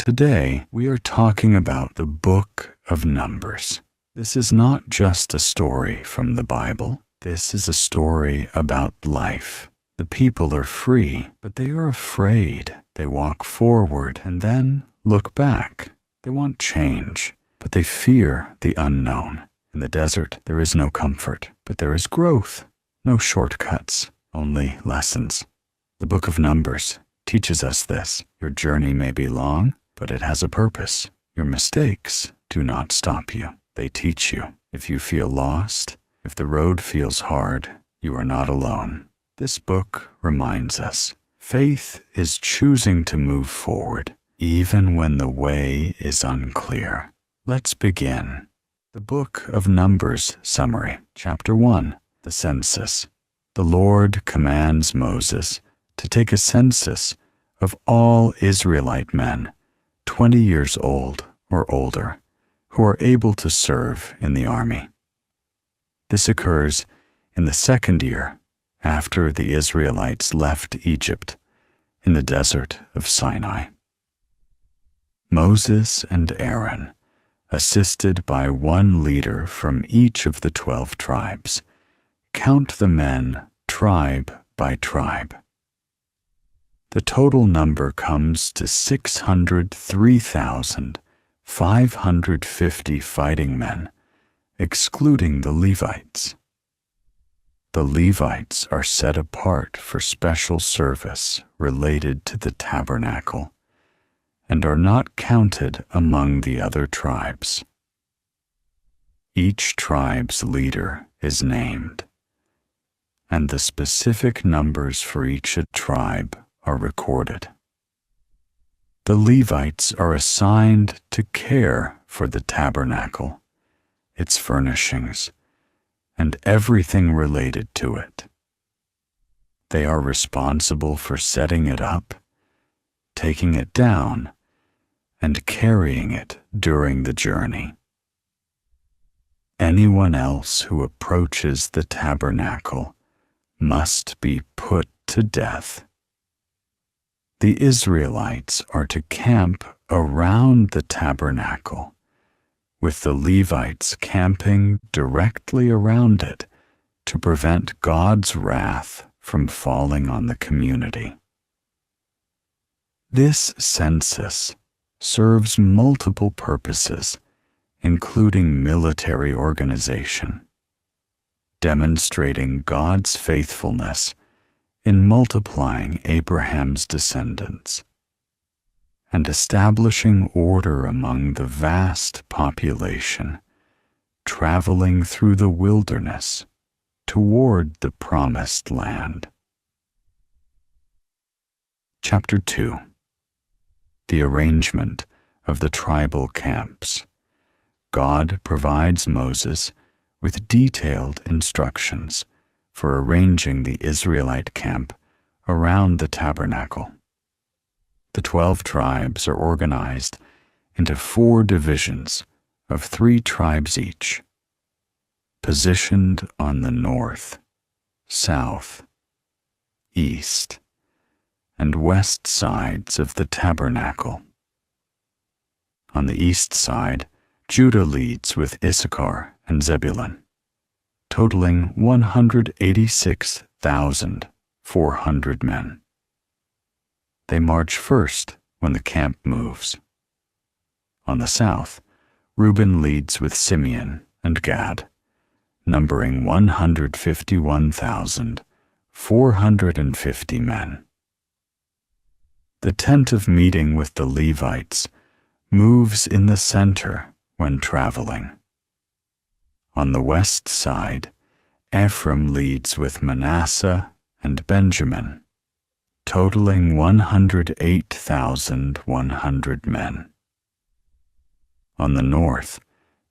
Today, we are talking about the Book of Numbers. This is not just a story from the Bible. This is a story about life. The people are free, but they are afraid. They walk forward and then look back. They want change, but they fear the unknown. In the desert, there is no comfort, but there is growth. No shortcuts, only lessons. The Book of Numbers teaches us this. Your journey may be long, but it has a purpose. Your mistakes do not stop you. They teach you. If you feel lost, if the road feels hard, you are not alone. This book reminds us, faith is choosing to move forward, even when the way is unclear. Let's begin. The Book of Numbers summary. Chapter 1, the census. The Lord commands Moses to take a census of all Israelite men, 20 years old or older, who are able to serve in the army. This occurs in the second year after the Israelites left Egypt in the desert of Sinai. Moses and Aaron, assisted by one leader from each of the 12 tribes, count the men tribe by tribe. The total number comes to 603,550 fighting men, excluding the Levites. The Levites are set apart for special service related to the tabernacle and are not counted among the other tribes. Each tribe's leader is named, and the specific numbers for each tribe are recorded. The Levites are assigned to care for the tabernacle, its furnishings, and everything related to it. They are responsible for setting it up, taking it down, and carrying it during the journey. Anyone else who approaches the tabernacle must be put to death. The Israelites are to camp around the tabernacle, with the Levites camping directly around it to prevent God's wrath from falling on the community. This census serves multiple purposes, including military organization, demonstrating God's faithfulness in multiplying Abraham's descendants, and establishing order among the vast population traveling through the wilderness toward the promised land. Chapter 2. The arrangement of the tribal camps. God provides Moses with detailed instructions for arranging the Israelite camp around the tabernacle. The 12 tribes are organized into 4 divisions of 3 tribes each, positioned on the north, south, east, and west sides of the tabernacle. On the east side, Judah leads with Issachar and Zebulun, totaling 186,400 men. They march first when the camp moves. On the south, Reuben leads with Simeon and Gad, numbering 151,450 men. The tent of meeting with the Levites moves in the center when traveling. On the west side, Ephraim leads with Manasseh and Benjamin, totaling 108,100 men. On the north,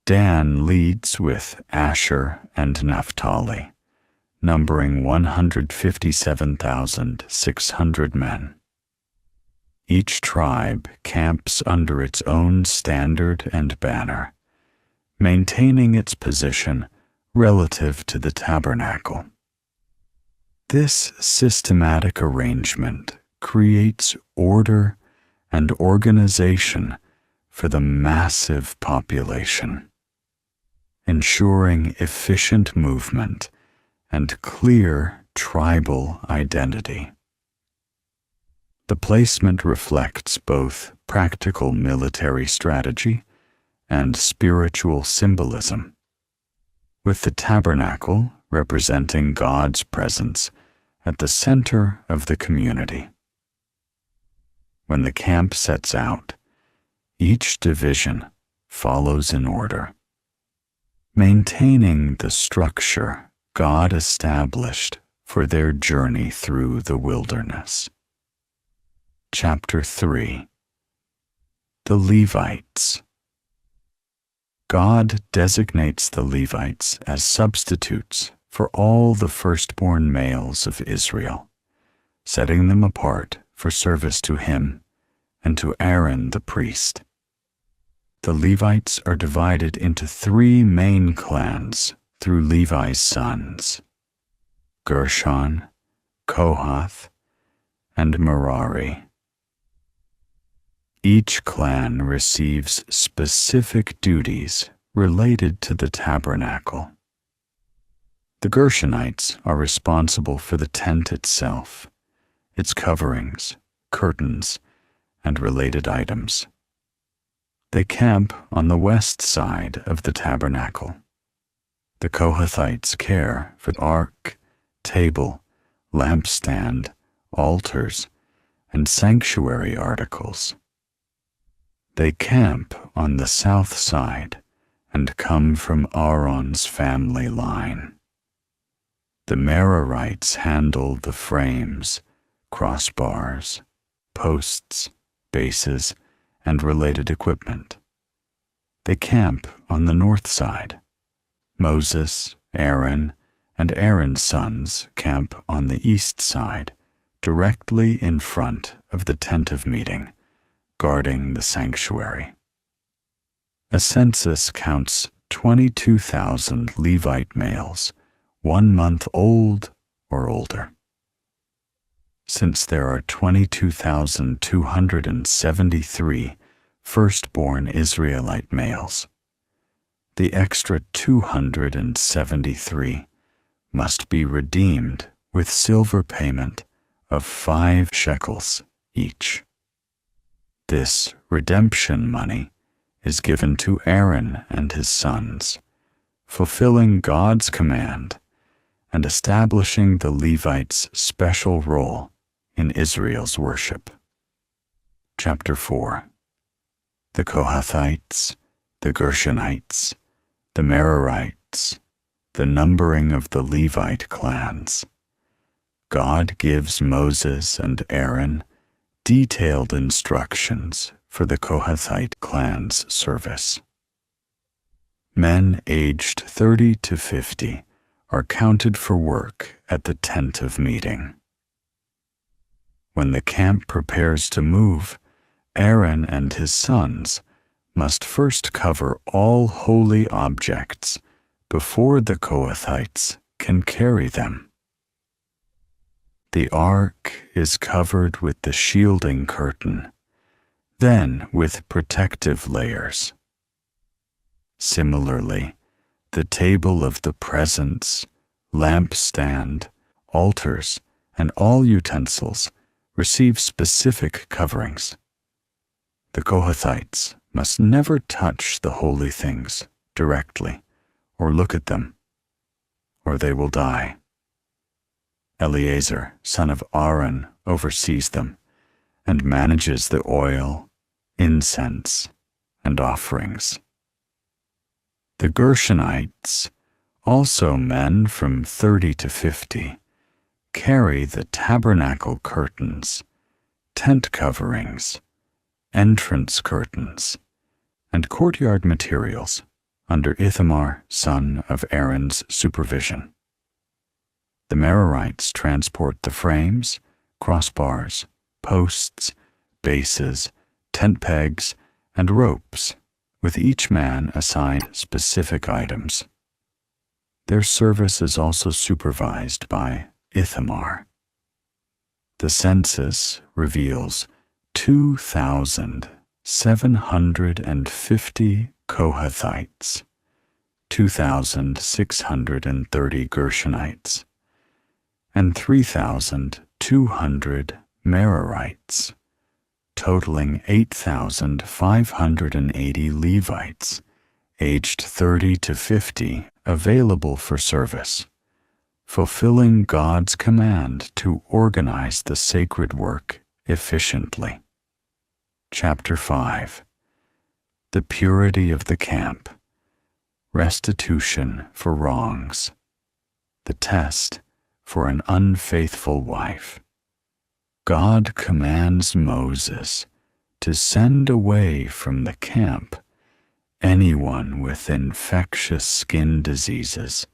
Dan leads with Asher and Naphtali, numbering 157,600 men. Each tribe camps under its own standard and banner, maintaining its position relative to the tabernacle. This systematic arrangement creates order and organization for the massive population, ensuring efficient movement and clear tribal identity. The placement reflects both practical military strategy and spiritual symbolism, with the tabernacle representing God's presence at the center of the community. When the camp sets out, each division follows in order, maintaining the structure God established for their journey through the wilderness. Chapter 3. The Levites. God designates the Levites as substitutes for all the firstborn males of Israel, setting them apart for service to him and to Aaron the priest. The Levites are divided into 3 main clans through Levi's sons: Gershon, Kohath, and Merari. Each clan receives specific duties related to the tabernacle. The Gershonites are responsible for the tent itself, its coverings, curtains, and related items. They camp on the west side of the tabernacle. The Kohathites care for the ark, table, lampstand, altars, and sanctuary articles. They camp on the south side and come from Aaron's family line. The Merarites handle the frames, crossbars, posts, bases, and related equipment. They camp on the north side. Moses, Aaron, and Aaron's sons camp on the east side, directly in front of the tent of meeting, guarding the sanctuary. A census counts 22,000 Levite males, 1 month old or older. Since there are 22,273 firstborn Israelite males, the extra 273 must be redeemed with silver payment of 5 shekels each. This redemption money is given to Aaron and his sons, fulfilling God's command and establishing the Levites' special role in Israel's worship. Chapter 4. The Kohathites, the Gershonites, the Merarites, the numbering of the Levite clans. God gives Moses and Aaron detailed instructions for the Kohathite clan's service. Men aged 30 to 50 are counted for work at the tent of meeting. When the camp prepares to move, Aaron and his sons must first cover all holy objects before the Kohathites can carry them. The ark is covered with the shielding curtain, then with protective layers. Similarly, the table of the presence, lampstand, altars, and all utensils receive specific coverings. The Kohathites must never touch the holy things directly or look at them, or they will die. Eleazar, son of Aaron, oversees them and manages the oil, incense, and offerings. The Gershonites, also men from 30 to 50, carry the tabernacle curtains, tent coverings, entrance curtains, and courtyard materials under Ithamar, son of Aaron's supervision. The Merarites transport the frames, crossbars, posts, bases, tent pegs, and ropes, with each man assigned specific items. Their service is also supervised by Ithamar. The census reveals 2,750 Kohathites, 2,630 Gershonites, and 3,200 Merarites, totaling 8,580 Levites, aged 30 to 50, available for service, fulfilling God's command to organize the sacred work efficiently. Chapter 5. The purity of the camp. Restitution for wrongs. The test for an unfaithful wife. God commands Moses to send away from the camp anyone with infectious skin diseases,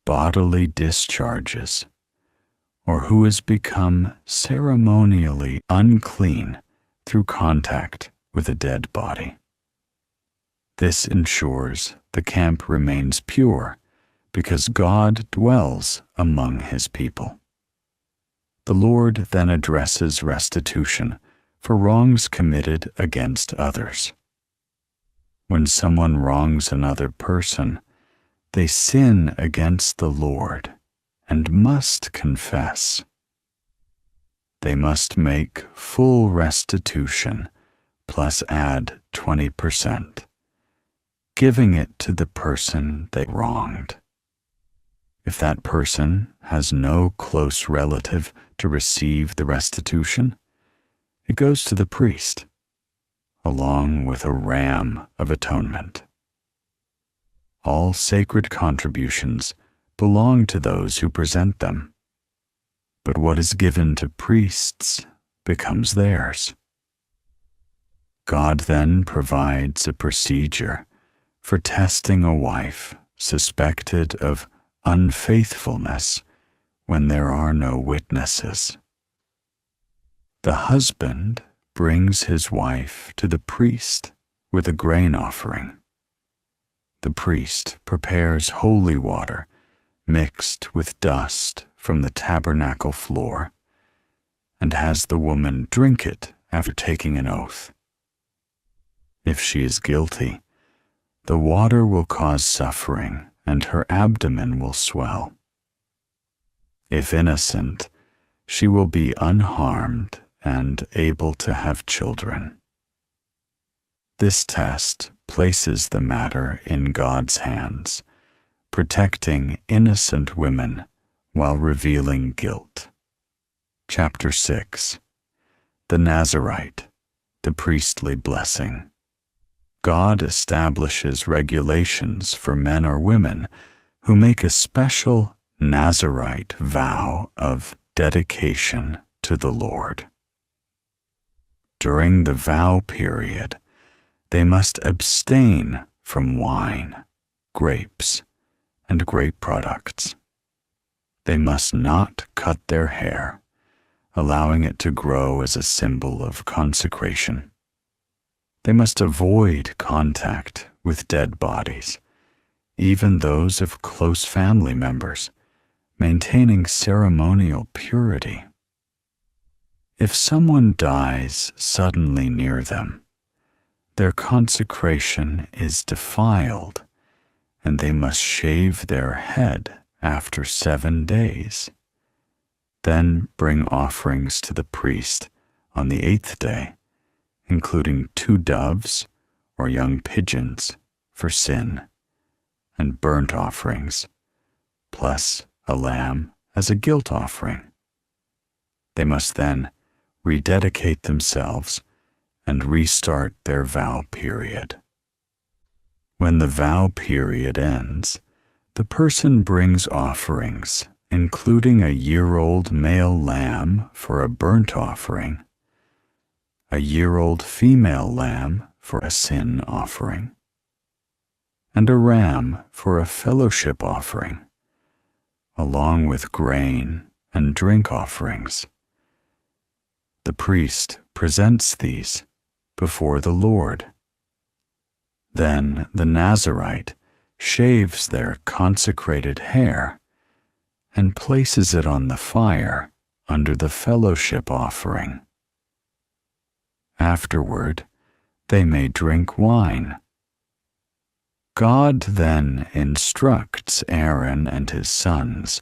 bodily discharges, or who has become ceremonially unclean through contact with a dead body. This ensures the camp remains pure because God dwells among his people. The Lord then addresses restitution for wrongs committed against others. When someone wrongs another person, they sin against the Lord and must confess. They must make full restitution plus add 20%, giving it to the person they wronged. If that person has no close relative to receive the restitution, it goes to the priest, along with a ram of atonement. All sacred contributions belong to those who present them, but what is given to priests becomes theirs. God then provides a procedure for testing a wife suspected of unfaithfulness when there are no witnesses. The husband brings his wife to the priest with a grain offering. The priest prepares holy water mixed with dust from the tabernacle floor and has the woman drink it after taking an oath. If she is guilty, the water will cause suffering and her abdomen will swell. If innocent, she will be unharmed and able to have children. This test places the matter in God's hands, protecting innocent women while revealing guilt. Chapter 6. The Nazirite, the priestly blessing. God establishes regulations for men or women who make a special Nazirite vow of dedication to the Lord. During the vow period, they must abstain from wine, grapes, and grape products. They must not cut their hair, allowing it to grow as a symbol of consecration. They must avoid contact with dead bodies, even those of close family members, maintaining ceremonial purity. If someone dies suddenly near them, their consecration is defiled, and they must shave their head after 7 days. Then bring offerings to the priest on the 8th day, including 2 doves or young pigeons for sin, and burnt offerings, plus a lamb as a guilt offering. They must then rededicate themselves and restart their vow period. When the vow period ends, the person brings offerings, including a year-old male lamb for a burnt offering, a year-old female lamb for a sin offering, and a ram for a fellowship offering, along with grain and drink offerings. The priest presents these before the Lord. Then the Nazirite shaves their consecrated hair and places it on the fire under the fellowship offering. Afterward, they may drink wine. God then instructs Aaron and his sons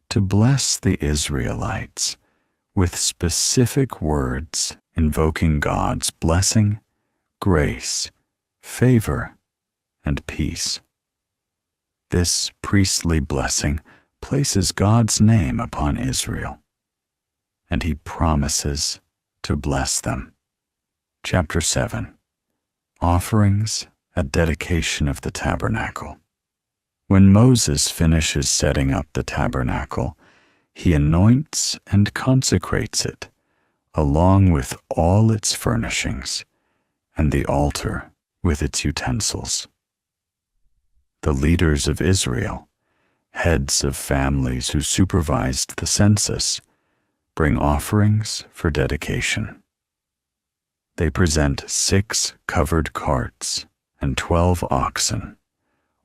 to bless the Israelites with specific words invoking God's blessing, grace, favor, and peace. This priestly blessing places God's name upon Israel, and he promises to bless them. Chapter 7. Offerings at dedication of the tabernacle. When Moses finishes setting up the tabernacle, he anoints and consecrates it, along with all its furnishings, and the altar with its utensils. The leaders of Israel, heads of families who supervised the census, bring offerings for dedication. They present 6 covered carts and 12 oxen,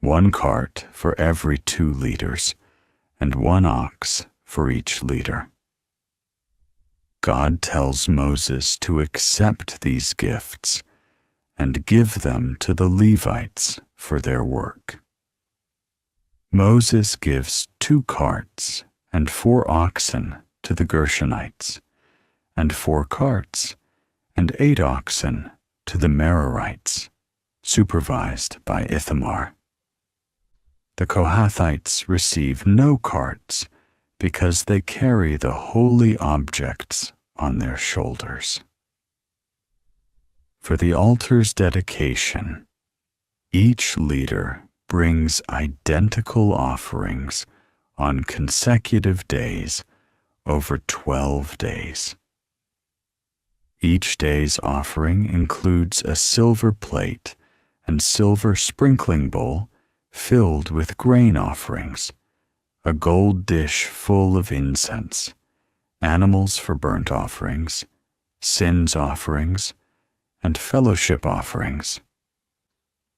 1 cart for every 2 leaders, and 1 ox for each leader. God tells Moses to accept these gifts and give them to the Levites for their work. Moses gives 2 carts and 4 oxen to the Gershonites, and 4 carts and 8 oxen to the Merarites, supervised by Ithamar. The Kohathites receive no carts because they carry the holy objects on their shoulders. For the altar's dedication, each leader brings identical offerings on consecutive days over 12 days. Each day's offering includes a silver plate and silver sprinkling bowl filled with grain offerings, a gold dish full of incense, animals for burnt offerings, sins offerings, and fellowship offerings.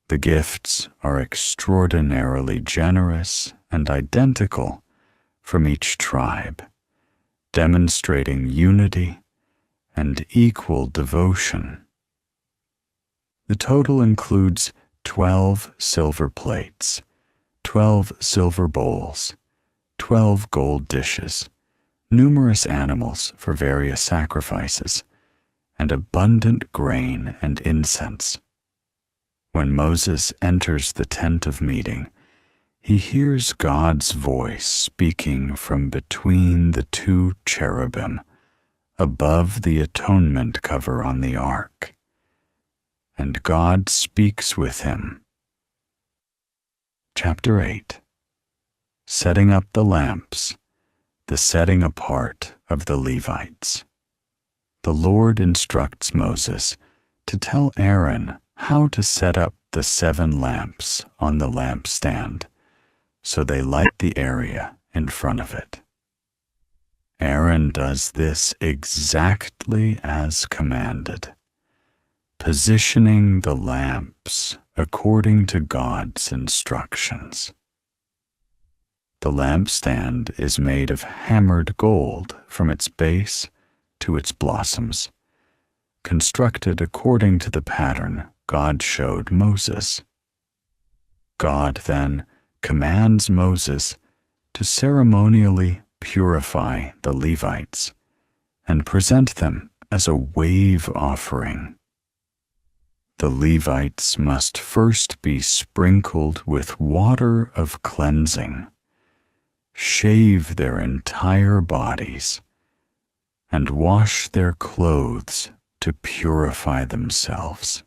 The gifts are extraordinarily generous and identical from each tribe, demonstrating unity and equal devotion. The total includes 12 silver plates, 12 silver bowls, 12 gold dishes, numerous animals for various sacrifices, and abundant grain and incense. When Moses enters the tent of meeting, he hears God's voice speaking from between the 2 cherubim above the atonement cover on the ark, and God speaks with him. Chapter 8. Setting up the lamps, the setting apart of the Levites. The Lord instructs Moses to tell Aaron how to set up the 7 lamps on the lampstand, so they light the area in front of it. Aaron does this exactly as commanded, positioning the lamps according to God's instructions. The lampstand is made of hammered gold from its base to its blossoms, constructed according to the pattern God showed Moses. God then commands Moses to ceremonially purify the Levites and present them as a wave offering. The Levites must first be sprinkled with water of cleansing, shave their entire bodies, and wash their clothes to purify themselves.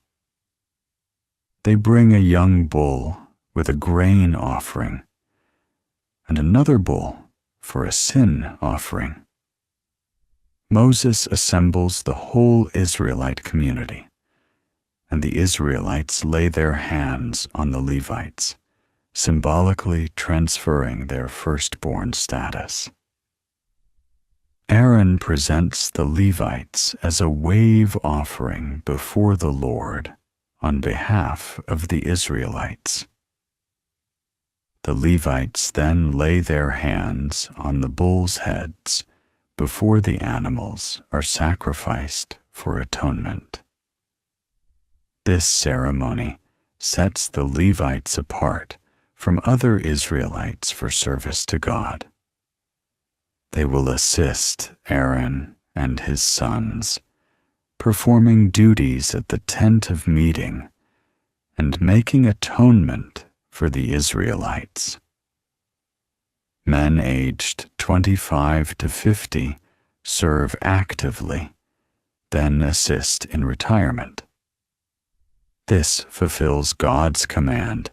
They bring a young bull with a grain offering, and another bull for a sin offering. Moses assembles the whole Israelite community, and the Israelites lay their hands on the Levites, symbolically transferring their firstborn status. Aaron presents the Levites as a wave offering before the Lord on behalf of the Israelites. The Levites then lay their hands on the bulls' heads before the animals are sacrificed for atonement. This ceremony sets the Levites apart from other Israelites for service to God. They will assist Aaron and his sons, performing duties at the tent of meeting and making atonement for the Israelites. Men aged 25 to 50 serve actively, then assist in retirement. This fulfills God's command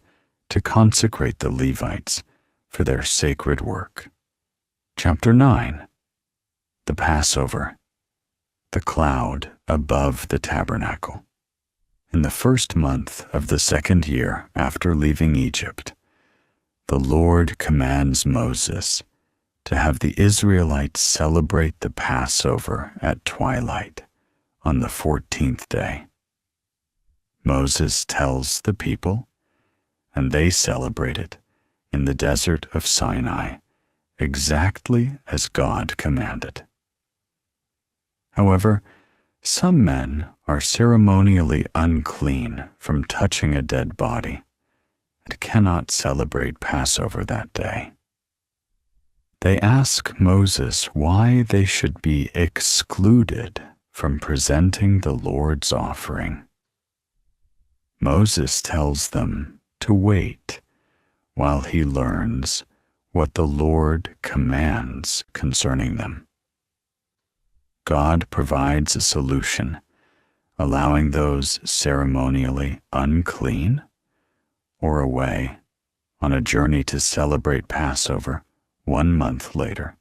to consecrate the Levites for their sacred work. Chapter 9. The Passover. The cloud above the tabernacle. In the first month of the second year after leaving Egypt, the Lord commands Moses to have the Israelites celebrate the Passover at twilight on the 14th day. Moses tells the people, and they celebrate it in the desert of Sinai, exactly as God commanded. However, some men are ceremonially unclean from touching a dead body and cannot celebrate Passover that day. They ask Moses why they should be excluded from presenting the Lord's offering. Moses tells them to wait while he learns what the Lord commands concerning them. God provides a solution, allowing those ceremonially unclean or away on a journey to celebrate Passover 1 month later,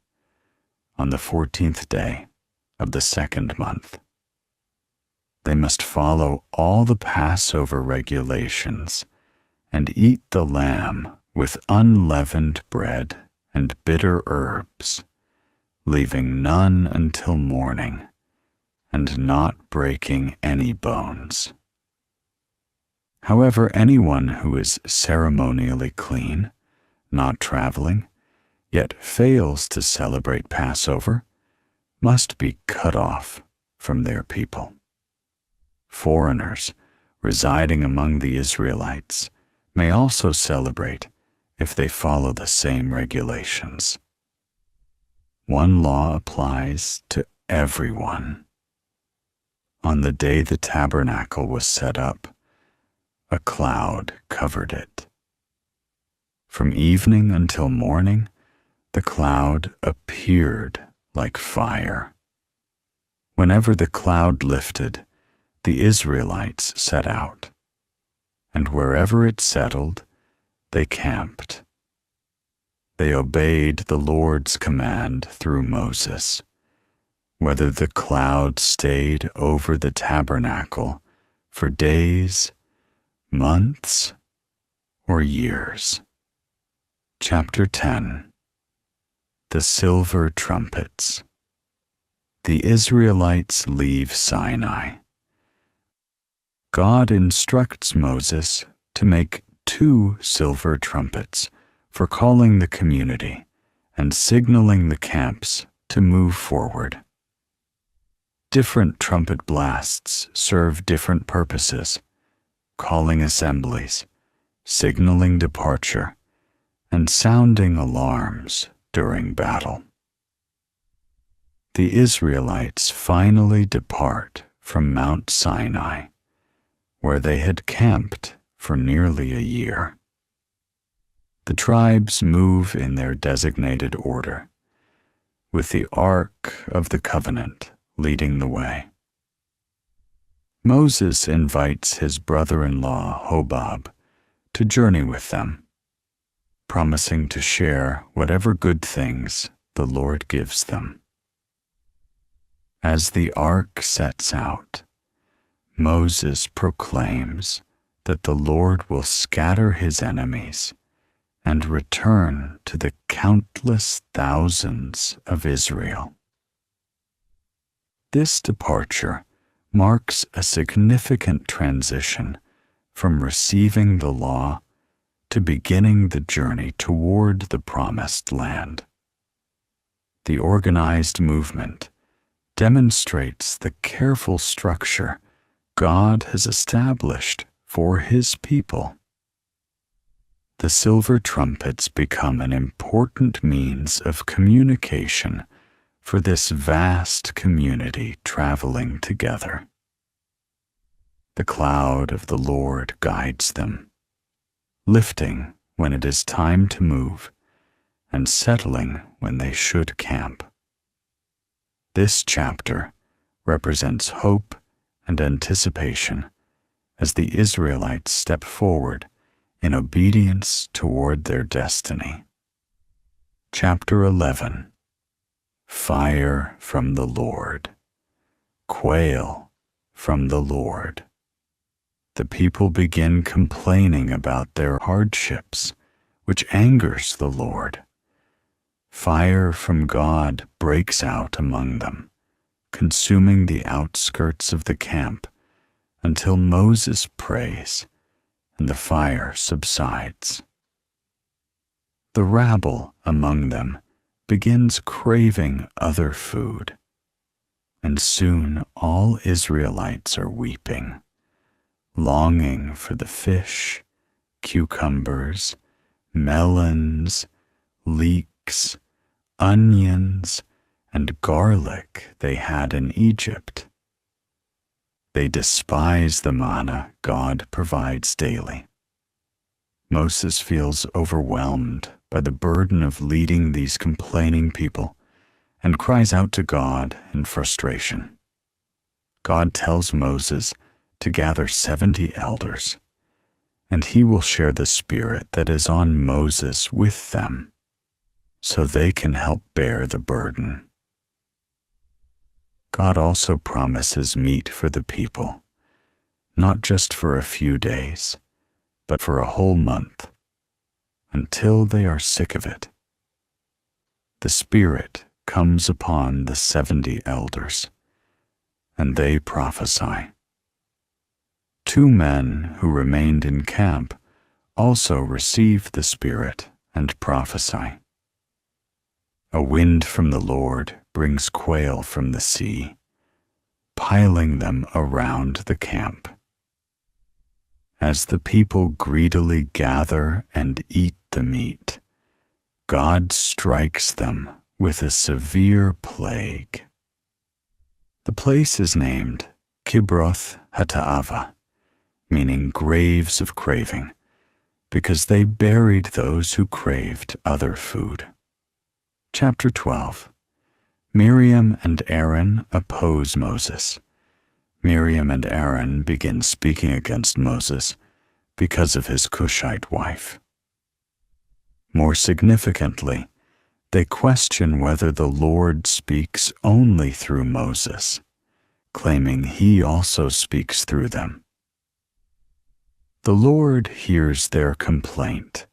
on the 14th day of the second month. They must follow all the Passover regulations and eat the lamb with unleavened bread and bitter herbs, leaving none until morning, and not breaking any bones. However, anyone who is ceremonially clean, not traveling, yet fails to celebrate Passover, must be cut off from their people. Foreigners residing among the Israelites may also celebrate if they follow the same regulations. One law applies to everyone. On the day the tabernacle was set up, a cloud covered it. From evening until morning, the cloud appeared like fire. Whenever the cloud lifted, the Israelites set out, and wherever it settled, they camped. They obeyed the Lord's command through Moses, whether the cloud stayed over the tabernacle for days, months, or years. Chapter 10. The Silver Trumpets. The Israelites leave Sinai. God instructs Moses to make 2 silver trumpets for calling the community and signaling the camps to move forward. Different trumpet blasts serve different purposes, calling assemblies, signaling departure, and sounding alarms during battle. The Israelites finally depart from Mount Sinai, where they had camped for nearly a year. The tribes move in their designated order, with the Ark of the Covenant leading the way. Moses invites his brother-in-law Hobab to journey with them, promising to share whatever good things the Lord gives them. As the ark sets out, Moses proclaims that the Lord will scatter his enemies and return to the countless thousands of Israel. This departure marks a significant transition from receiving the law to beginning the journey toward the promised land. The organized movement demonstrates the careful structure God has established for His people. The silver trumpets become an important means of communication for this vast community traveling together. The cloud of the Lord guides them, lifting when it is time to move and settling when they should camp. This chapter represents hope and anticipation as the Israelites step forward in obedience toward their destiny. Chapter 11. Fire from the Lord. Quail from the Lord. The people begin complaining about their hardships, which angers the Lord. Fire from God breaks out among them, consuming the outskirts of the camp until Moses prays and the fire subsides. The rabble among them begins craving other food, and soon all Israelites are weeping, longing for the fish, cucumbers, melons, leeks, onions, and garlic they had in Egypt. They despise the manna God provides daily. Moses feels overwhelmed by the burden of leading these complaining people and cries out to God in frustration. God tells Moses to gather 70 elders, and he will share the spirit that is on Moses with them, so they can help bear the burden. God also promises meat for the people, not just for a few days, but for a whole month, until they are sick of it. The Spirit comes upon the 70 elders, and they prophesy. 2 men who remained in camp also receive the Spirit and prophesy. A wind from the Lord brings quail from the sea, piling them around the camp. As the people greedily gather and eat the meat, God strikes them with a severe plague. The place is named Kibroth Hattaava, meaning graves of craving, because they buried those who craved other food. Chapter 12. Miriam and Aaron oppose Moses. Miriam and Aaron begin speaking against Moses because of his Cushite wife. More significantly, they question whether the Lord speaks only through Moses, claiming he also speaks through them. The Lord hears their complaint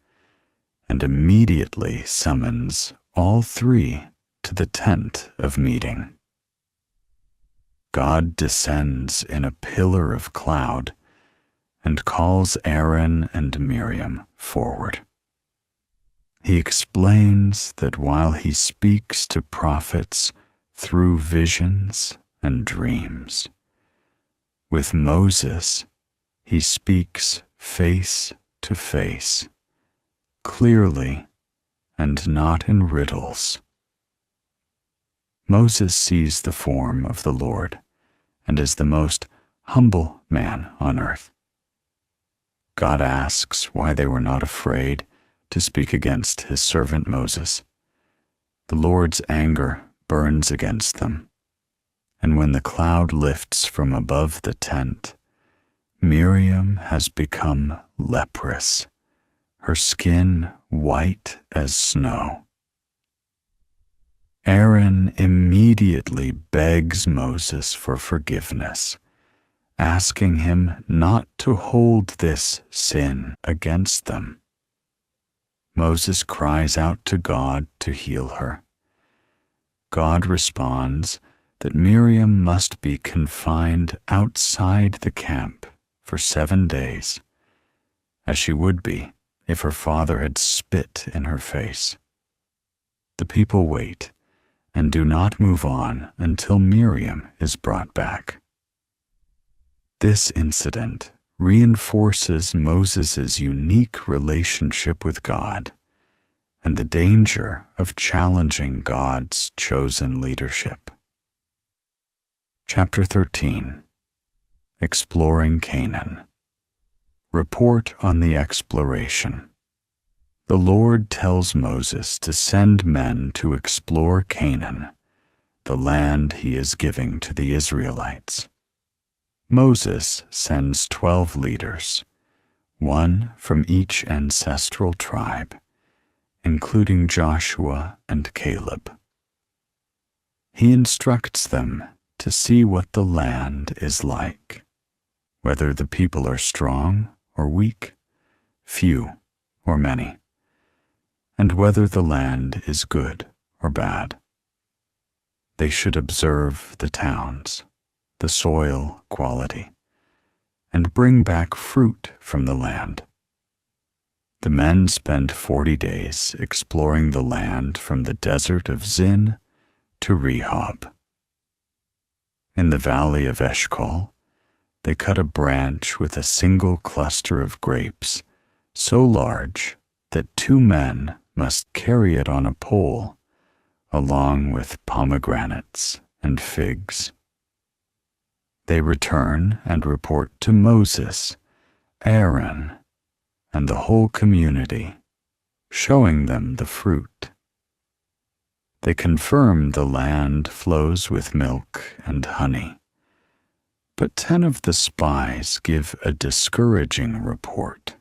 and immediately summons all 3 to the tent of meeting. God descends in a pillar of cloud and calls Aaron and Miriam forward. He explains that while he speaks to prophets through visions and dreams, with Moses he speaks face to face, clearly and not in riddles. Moses sees the form of the Lord and is the most humble man on earth. God asks why they were not afraid to speak against his servant Moses. The Lord's anger burns against them, and when the cloud lifts from above the tent, Miriam has become leprous, her skin white as snow. Aaron immediately begs Moses for forgiveness, asking him not to hold this sin against them. Moses cries out to God to heal her. God responds that Miriam must be confined outside the camp for 7 days, as she would be if her father had spit in her face. The people wait and do not move on until Miriam is brought back. This incident reinforces Moses' unique relationship with God and the danger of challenging God's chosen leadership. Chapter 13. Exploring Canaan. Report on the exploration. The Lord tells Moses to send men to explore Canaan, the land he is giving to the Israelites. Moses sends 12 leaders, one from each ancestral tribe, including Joshua and Caleb. He instructs them to see what the land is like, whether the people are strong or weak, few or many, and whether the land is good or bad. They should observe the towns, the soil quality, and bring back fruit from the land. The men spend 40 days exploring the land from the desert of Zin to Rehob. In the valley of Eshcol, they cut a branch with a single cluster of grapes, so large that 2 men must carry it on a pole, along with pomegranates and figs. They return and report to Moses, Aaron, and the whole community, showing them the fruit. They confirm the land flows with milk and honey. But 10 of the spies give a discouraging report.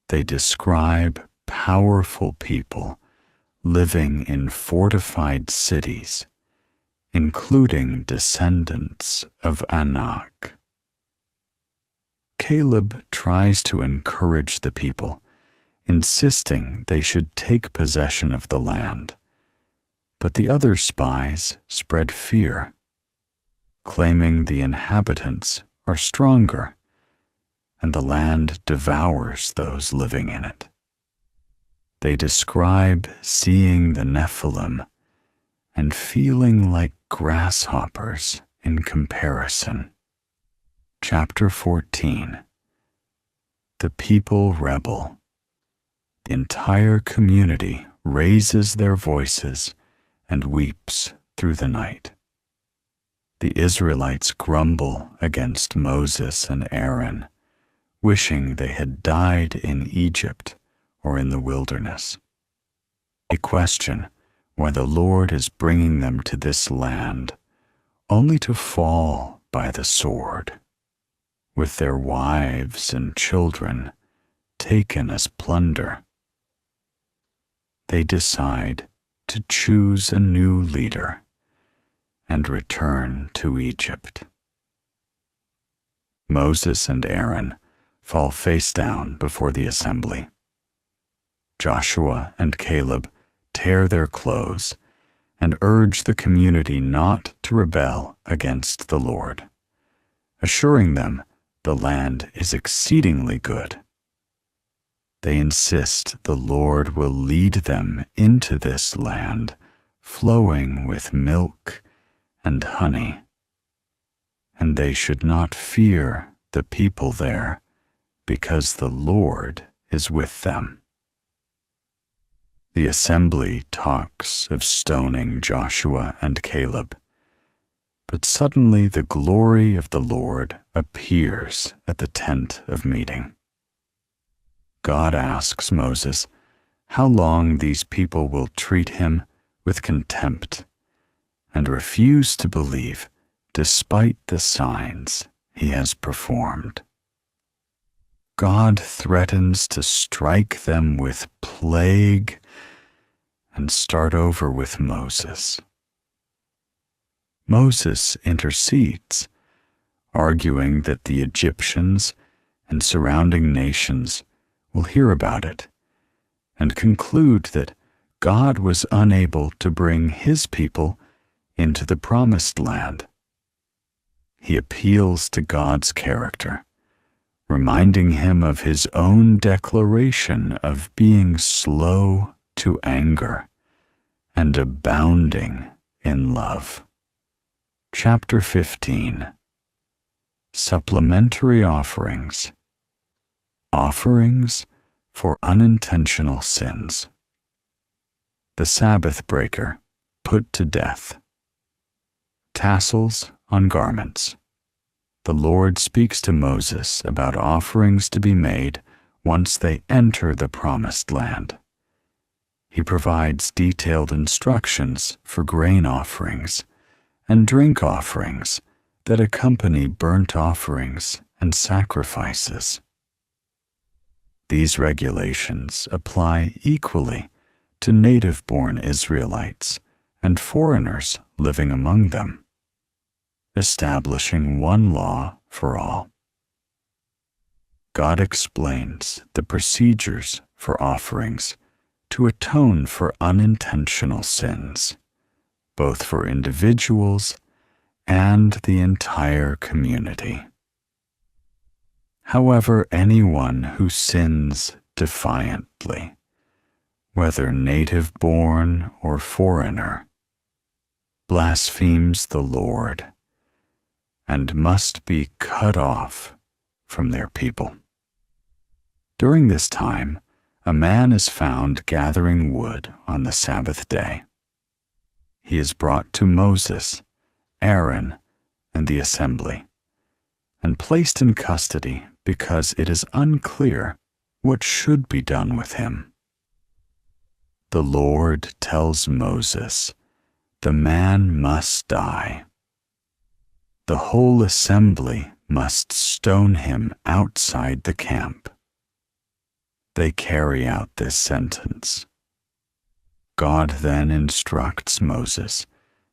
They describe powerful people living in fortified cities, including descendants of Anak. Caleb tries to encourage the people, insisting they should take possession of the land. But the other spies spread fear, claiming the inhabitants are stronger, and the land devours those living in it. They describe seeing the Nephilim and feeling like grasshoppers in comparison. Chapter 14. The people rebel. The entire community raises their voices and weeps through the night. The Israelites grumble against Moses and Aaron, wishing they had died in Egypt or in the wilderness. They question why the Lord is bringing them to this land, only to fall by the sword, with their wives and children taken as plunder. They decide to choose a new leader and return to Egypt. Moses and Aaron fall face down before the assembly. Joshua and Caleb tear their clothes and urge the community not to rebel against the Lord, assuring them the land is exceedingly good. They insist the Lord will lead them into this land flowing with milk and honey, and they should not fear the people there, because the Lord is with them. The assembly talks of stoning Joshua and Caleb, but suddenly the glory of the Lord appears at the tent of meeting. God asks Moses how long these people will treat him with contempt and refuse to believe despite the signs he has performed. God threatens to strike them with plague and start over with Moses. Moses intercedes, arguing that the Egyptians and surrounding nations will hear about it and conclude that God was unable to bring his people into the promised land. He appeals to God's character, reminding him of his own declaration of being slow to anger and abounding in love. Chapter 15. supplementary offerings, offerings for unintentional sins. The Sabbath breaker put to death. Tassels on garments. The Lord speaks to Moses about offerings to be made once they enter the promised land. He provides detailed instructions for grain offerings and drink offerings that accompany burnt offerings and sacrifices. These regulations apply equally to native-born Israelites and foreigners living among them, establishing one law for all. God explains the procedures for offerings to atone for unintentional sins, both for individuals and the entire community. However, anyone who sins defiantly, whether native-born or foreigner, blasphemes the Lord and must be cut off from their people. During this time, a man is found gathering wood on the Sabbath day. He is brought to Moses, Aaron, and the assembly, and placed in custody because it is unclear what should be done with him. The Lord tells Moses, the man must die. The whole assembly must stone him outside the camp. They carry out this sentence. God then instructs Moses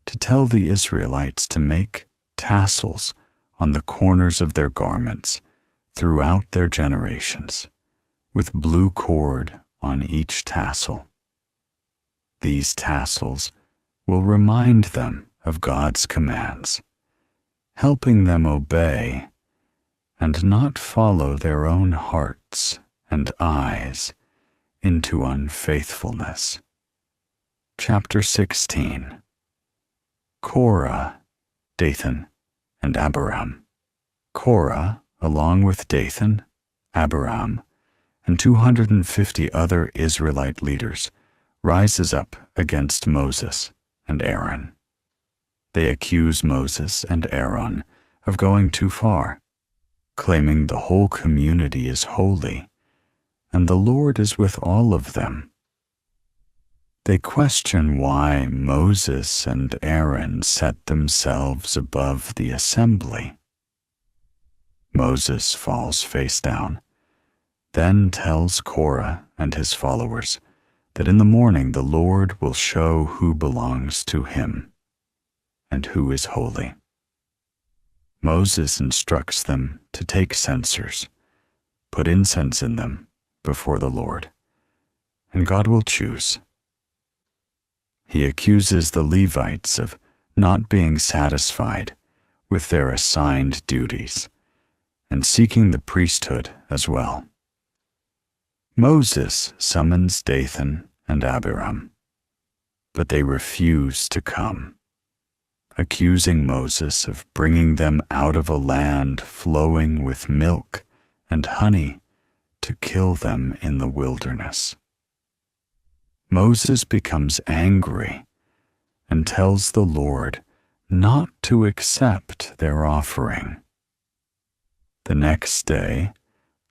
to tell the Israelites to make tassels on the corners of their garments throughout their generations, with blue cord on each tassel. These tassels will remind them of God's commands, helping them obey and not follow their own hearts and eyes into unfaithfulness. Chapter 16. Korah, Dathan, and Abiram. Korah, along with Dathan, Abiram, and 250 other Israelite leaders, rises up against Moses and Aaron. They accuse Moses and Aaron of going too far, claiming the whole community is holy, and the Lord is with all of them. They question why Moses and Aaron set themselves above the assembly. Moses falls face down, then tells Korah and his followers that in the morning the Lord will show who belongs to him and who is holy. Moses instructs them to take censers, put incense in them before the Lord, and God will choose. He accuses the Levites of not being satisfied with their assigned duties and seeking the priesthood as well. Moses summons Dathan and Abiram, but they refuse to come, accusing Moses of bringing them out of a land flowing with milk and honey to kill them in the wilderness. Moses becomes angry and tells the Lord not to accept their offering. The next day,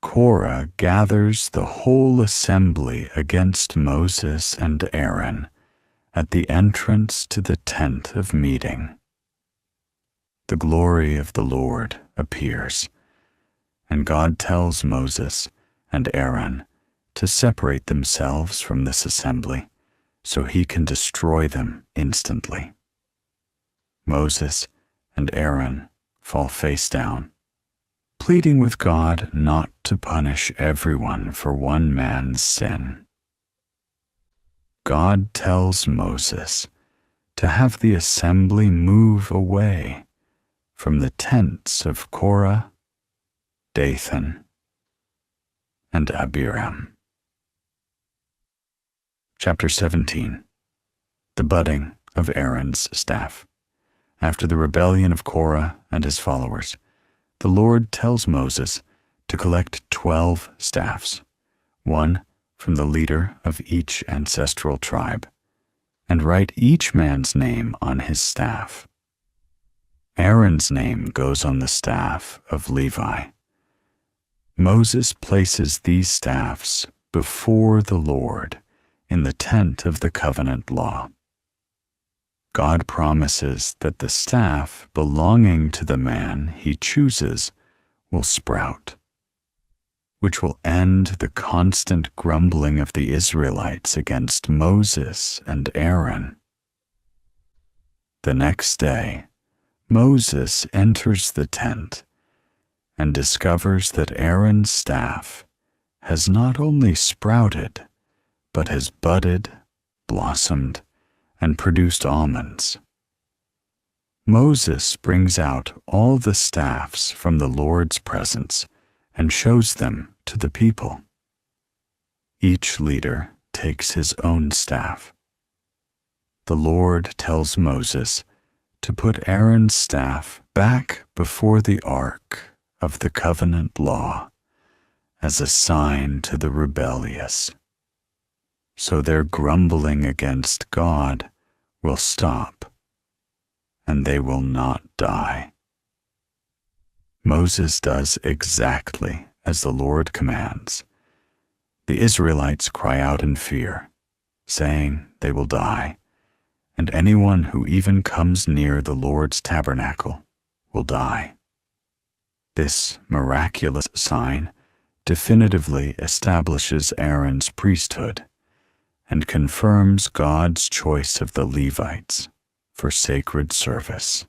Korah gathers the whole assembly against Moses and Aaron at the entrance to the tent of meeting. The glory of the Lord appears, and God tells Moses and Aaron to separate themselves from this assembly so he can destroy them instantly. Moses and Aaron fall face down, pleading with God not to punish everyone for one man's sin. God tells Moses to have the assembly move away from the tents of Korah, Dathan, and Abiram. Chapter 17. The budding of Aaron's staff. After the rebellion of Korah and his followers, The Lord tells Moses to collect 12 staffs, one from the leader of each ancestral tribe, and write each man's name on his staff. Aaron's name goes on the staff of Levi. Moses places these staffs before the Lord in the tent of the covenant law. God promises that the staff belonging to the man he chooses will sprout, which will end the constant grumbling of the Israelites against Moses and Aaron. The next day, Moses enters the tent and discovers that Aaron's staff has not only sprouted, but has budded, blossomed, and produced almonds. Moses brings out all the staffs from the Lord's presence and shows them to the people. Each leader takes his own staff. The Lord tells Moses to put Aaron's staff back before the ark of the covenant law as a sign to the rebellious, so their grumbling against God will stop and they will not die. Moses does exactly as the Lord commands. The Israelites cry out in fear, saying they will die, and anyone who even comes near the Lord's tabernacle will die. This miraculous sign definitively establishes Aaron's priesthood and confirms God's choice of the Levites for sacred service.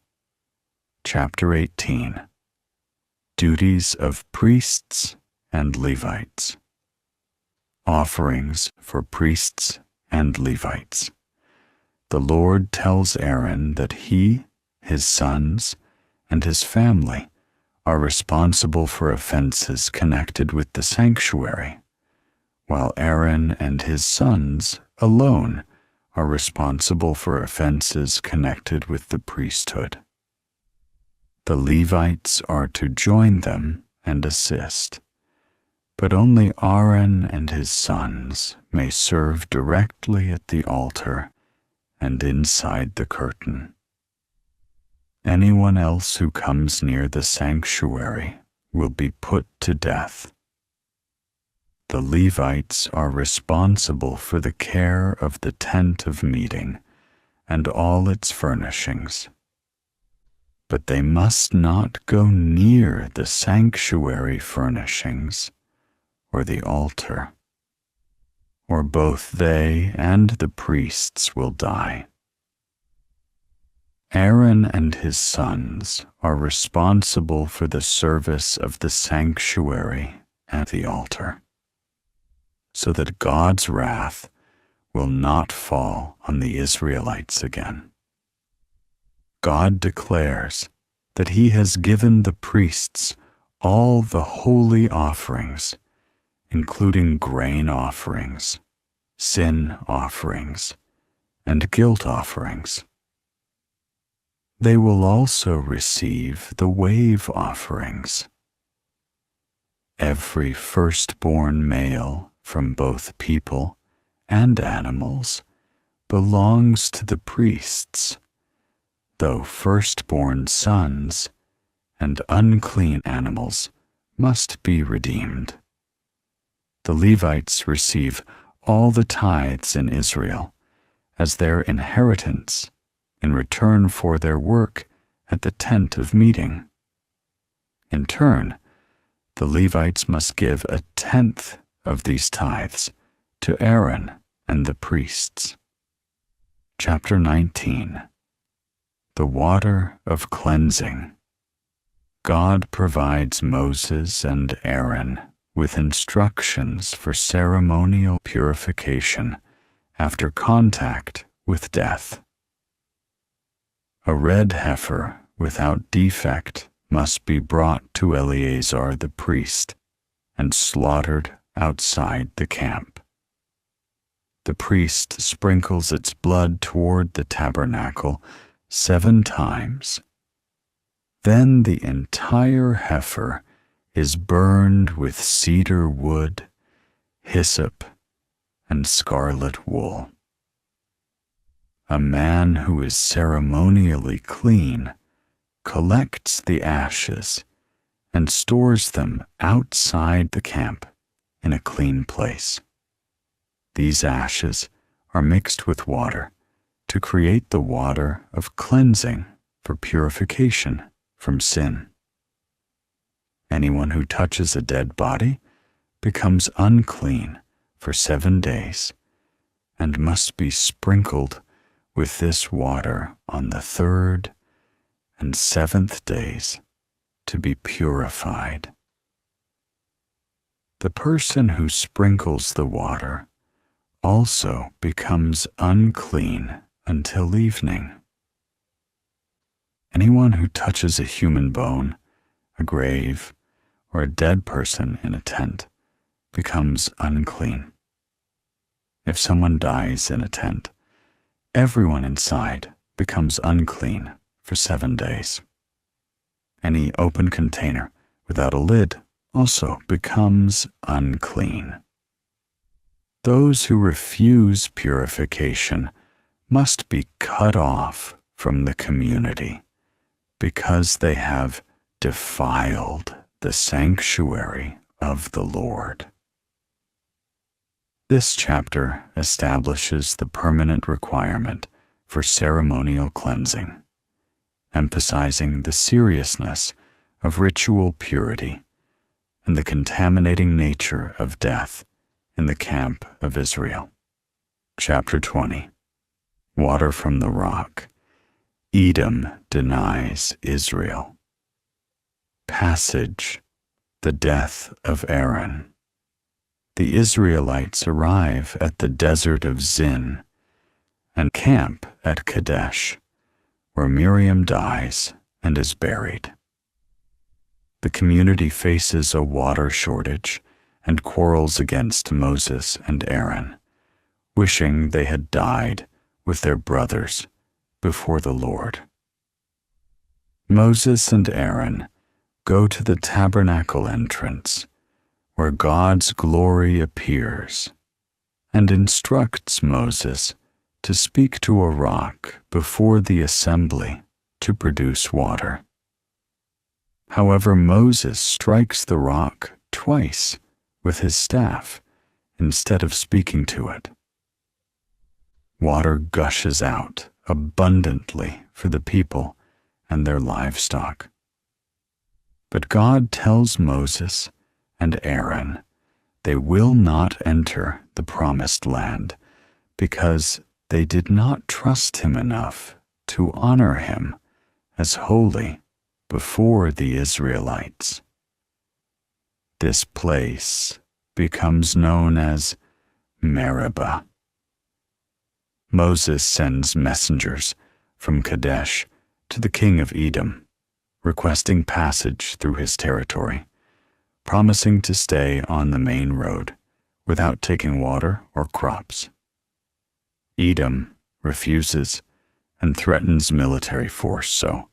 Chapter 18. Duties of Priests and Levites. Offerings for priests and Levites. The Lord tells Aaron that he, his sons, and his family are responsible for offenses connected with the sanctuary, while Aaron and his sons alone are responsible for offenses connected with the priesthood. The Levites are to join them and assist, but only Aaron and his sons may serve directly at the altar and inside the curtain. Anyone else who comes near the sanctuary will be put to death. The Levites are responsible for the care of the tent of meeting and all its furnishings. But they must not go near the sanctuary furnishings or the altar, or both they and the priests will die. Aaron and his sons are responsible for the service of the sanctuary and the altar, so that God's wrath will not fall on the Israelites again. God declares that he has given the priests all the holy offerings, including grain offerings, sin offerings, and guilt offerings. They will also receive the wave offerings. Every firstborn male from both people and animals belongs to the priests, though firstborn sons and unclean animals must be redeemed. The Levites receive all the tithes in Israel as their inheritance in return for their work at the tent of meeting. In turn, the Levites must give 1/10 of these tithes to Aaron and the priests. Chapter 19. The water of cleansing. God provides Moses and Aaron with instructions for ceremonial purification after contact with death. A red heifer without defect must be brought to Eleazar the priest and slaughtered outside the camp. The priest sprinkles its blood toward the tabernacle 7 times. Then the entire heifer is burned with cedar wood, hyssop, and scarlet wool. A man who is ceremonially clean collects the ashes and stores them outside the camp in a clean place. These ashes are mixed with water to create the water of cleansing for purification from sin. Anyone who touches a dead body becomes unclean for 7 days and must be sprinkled with this water on the 3rd and 7th days to be purified. The person who sprinkles the water also becomes unclean until evening. Anyone who touches a human bone, a grave, or a dead person in a tent becomes unclean. If someone dies in a tent, everyone inside becomes unclean for 7 days. Any open container without a lid also becomes unclean. Those who refuse purification must be cut off from the community because they have defiled the sanctuary of the Lord. This chapter establishes the permanent requirement for ceremonial cleansing, emphasizing the seriousness of ritual purity and the contaminating nature of death in the camp of Israel. Chapter 20. Water from the rock. Edom denies Israel. Passage. The death of Aaron. The Israelites arrive at the desert of Zin and camp at Kadesh, where Miriam dies and is buried. The community faces a water shortage and quarrels against Moses and Aaron, wishing they had died with their brothers before the Lord. Moses and Aaron go to the tabernacle entrance, where God's glory appears, and instructs Moses to speak to a rock before the assembly to produce water. However, Moses strikes the rock twice with his staff instead of speaking to it. Water gushes out abundantly for the people and their livestock. But God tells Moses and Aaron they will not enter the promised land because they did not trust him enough to honor him as holy before the Israelites. This place becomes known as Meribah. Moses sends messengers from Kadesh to the king of Edom, requesting passage through his territory, promising to stay on the main road without taking water or crops. Edom refuses and threatens military force, so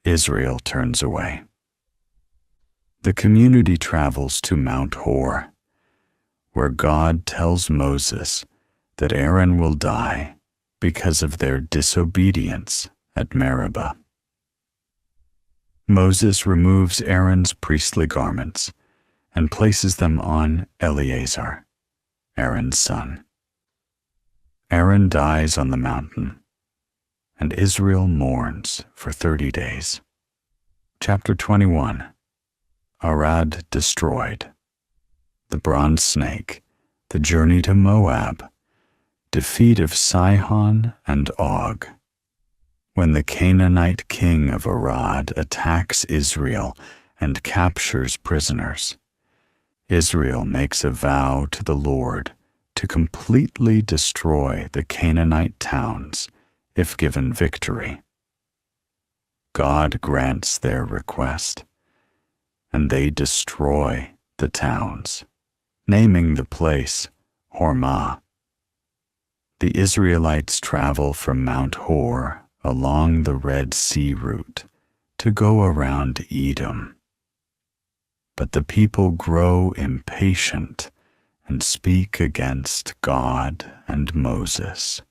Israel turns away. The community travels to Mount Hor, where God tells Moses that Aaron will die because of their disobedience at Meribah. Moses removes Aaron's priestly garments and places them on Eleazar, Aaron's son. Aaron dies on the mountain, and Israel mourns for 30 days. Chapter 21. Arad destroyed. The bronze snake, the journey to Moab, defeat of Sihon and Og. When the Canaanite king of Arad attacks Israel and captures prisoners, Israel makes a vow to the Lord to completely destroy the Canaanite towns if given victory. God grants their request, and they destroy the towns, naming the place Hormah. The Israelites travel from Mount Hor along the Red Sea route to go around Edom. But the people grow impatient and speak against God and Moses,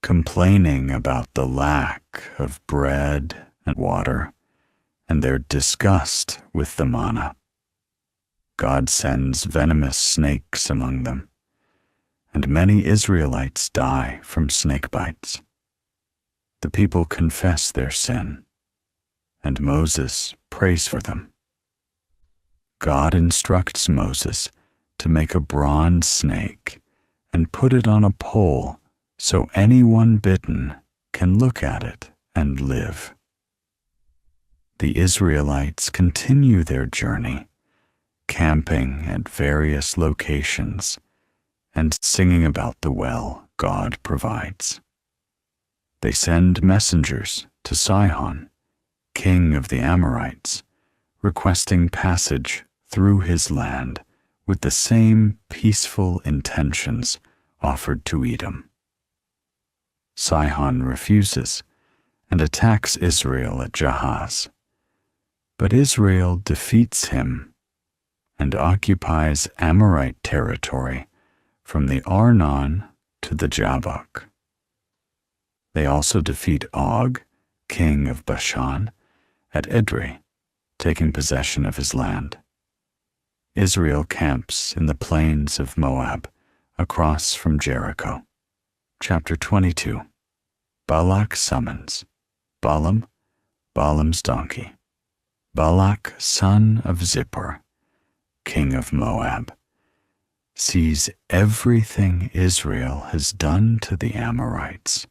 complaining about the lack of bread and water and their disgust with the manna. God sends venomous snakes among them, and many Israelites die from snake bites. The people confess their sin, and Moses prays for them. God instructs Moses to make a bronze snake and put it on a pole so anyone bitten can look at it and live. The Israelites continue their journey, camping at various locations and singing about the well God provides. They send messengers to Sihon, king of the Amorites, requesting passage through his land with the same peaceful intentions offered to Edom. Sihon refuses and attacks Israel at Jahaz, but Israel defeats him and occupies Amorite territory from the Arnon to the Jabbok. They also defeat Og, king of Bashan, at Edrei, taking possession of his land. Israel camps in the plains of Moab, across from Jericho. Chapter 22. Balak summons Balaam, Balaam's donkey. Balak, son of Zippor, king of Moab, sees everything Israel has done to the Amorites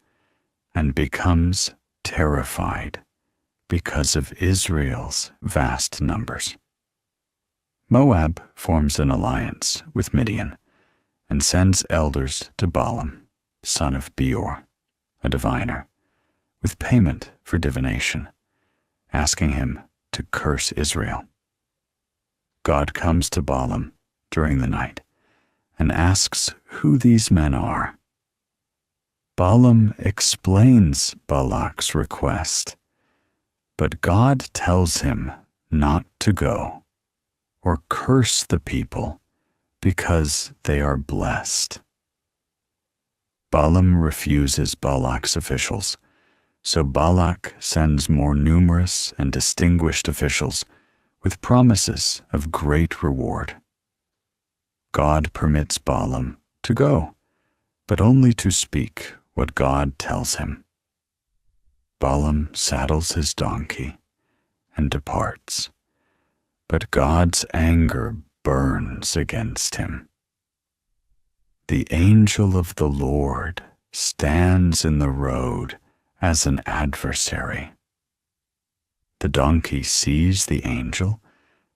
and becomes terrified because of Israel's vast numbers. Moab forms an alliance with Midian and sends elders to Balaam, son of Beor, a diviner, with payment for divination, asking him to curse Israel. God comes to Balaam during the night and asks who these men are. Balaam explains Balak's request, but God tells him not to go or curse the people because they are blessed. Balaam refuses Balak's officials, so Balak sends more numerous and distinguished officials with promises of great reward. God permits Balaam to go, but only to speak what God tells him. Balaam saddles his donkey and departs, but God's anger burns against him. The angel of the Lord stands in the road as an adversary. The donkey sees the angel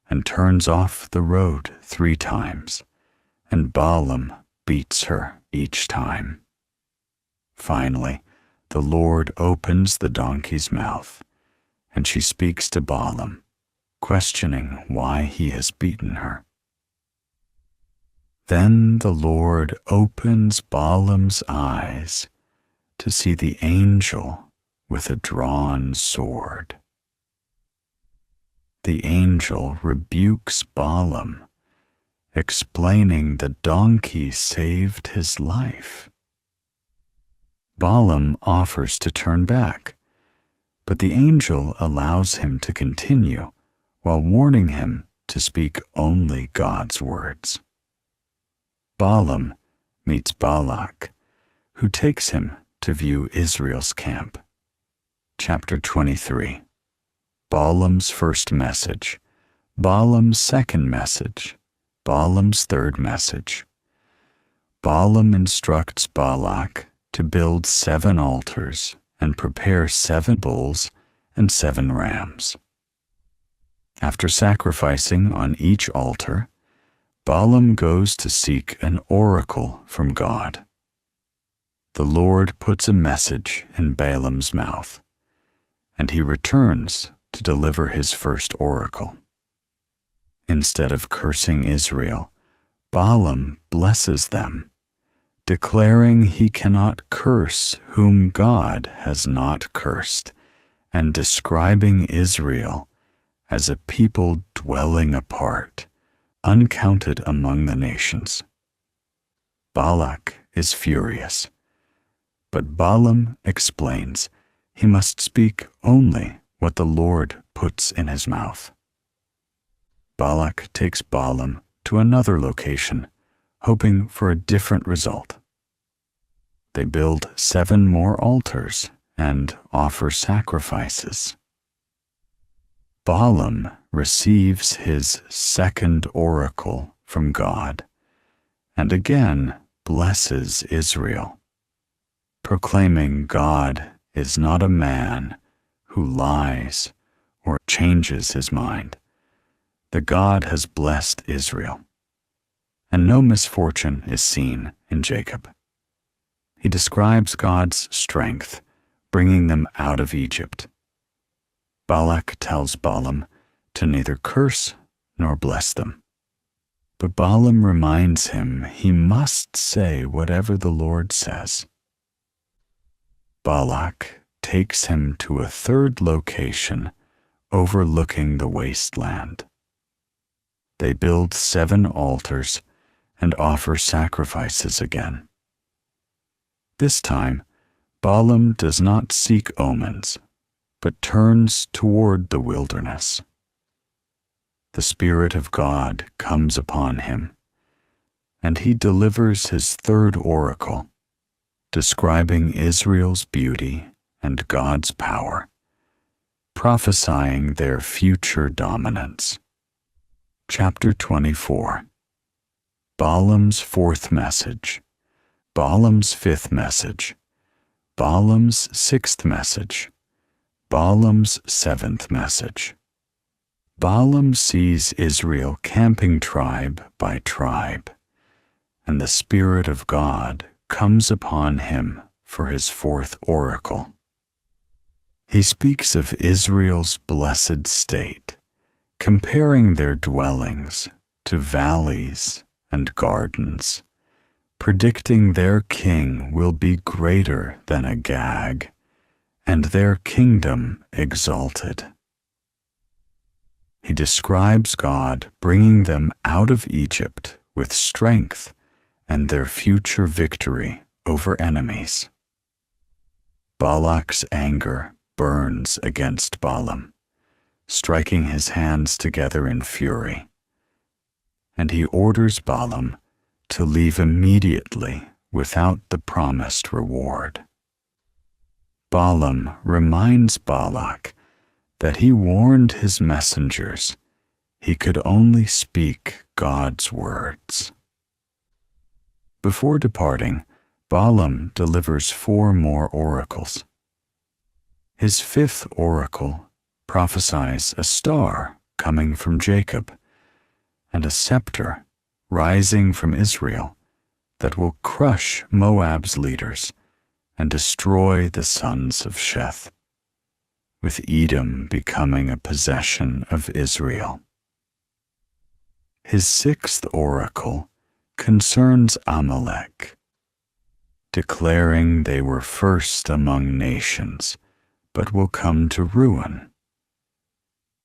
and turns off the road 3 times, and Balaam beats her each time. Finally, the Lord opens the donkey's mouth, and she speaks to Balaam, questioning why he has beaten her. Then the Lord opens Balaam's eyes to see the angel with a drawn sword. The angel rebukes Balaam, explaining the donkey saved his life. Balaam offers to turn back, but the angel allows him to continue while warning him to speak only God's words. Balaam meets Balak, who takes him to view Israel's camp. Chapter 23. Balaam's first message, Balaam's second message, Balaam's third message. Balaam instructs Balak to build 7 altars and prepare 7 bulls and 7 rams. After sacrificing on each altar, Balaam goes to seek an oracle from God. The Lord puts a message in Balaam's mouth, and he returns to deliver his first oracle. Instead of cursing Israel, Balaam blesses them, declaring he cannot curse whom God has not cursed, and describing Israel as a people dwelling apart, uncounted among the nations. Balak is furious, but Balaam explains he must speak only what the Lord puts in his mouth. Balak takes Balaam to another location, hoping for a different result. They build 7 more altars and offer sacrifices. Balaam receives his second oracle from God, and again blesses Israel, proclaiming God is not a man who lies or changes his mind, that God has blessed Israel, and no misfortune is seen in Jacob. He describes God's strength, bringing them out of Egypt. Balak tells Balaam to neither curse nor bless them. But Balaam reminds him he must say whatever the Lord says. Balak takes him to a third location overlooking the wasteland. They build 7 altars and offer sacrifices again. This time, Balaam does not seek omens, but turns toward the wilderness. The Spirit of God comes upon him, and he delivers his third oracle, describing Israel's beauty and God's power, prophesying their future dominance. Chapter 24. Balaam's fourth message, Balaam's fifth message, Balaam's sixth message, Balaam's seventh message. Balaam sees Israel camping tribe by tribe, and the Spirit of God comes upon him for his fourth oracle. He speaks of Israel's blessed state, comparing their dwellings to valleys and gardens, predicting their king will be greater than Agag, and their kingdom exalted. He describes God bringing them out of Egypt with strength and their future victory over enemies. Balak's anger burns against Balaam, striking his hands together in fury, and he orders Balaam to leave immediately without the promised reward. Balaam reminds Balak that he warned his messengers he could only speak God's words. Before departing, Balaam delivers 4 more oracles. His fifth oracle prophesies a star coming from Jacob and a scepter rising from Israel that will crush Moab's leaders and destroy the sons of Sheth, with Edom becoming a possession of Israel. His sixth oracle concerns Amalek, declaring they were first among nations, but will come to ruin.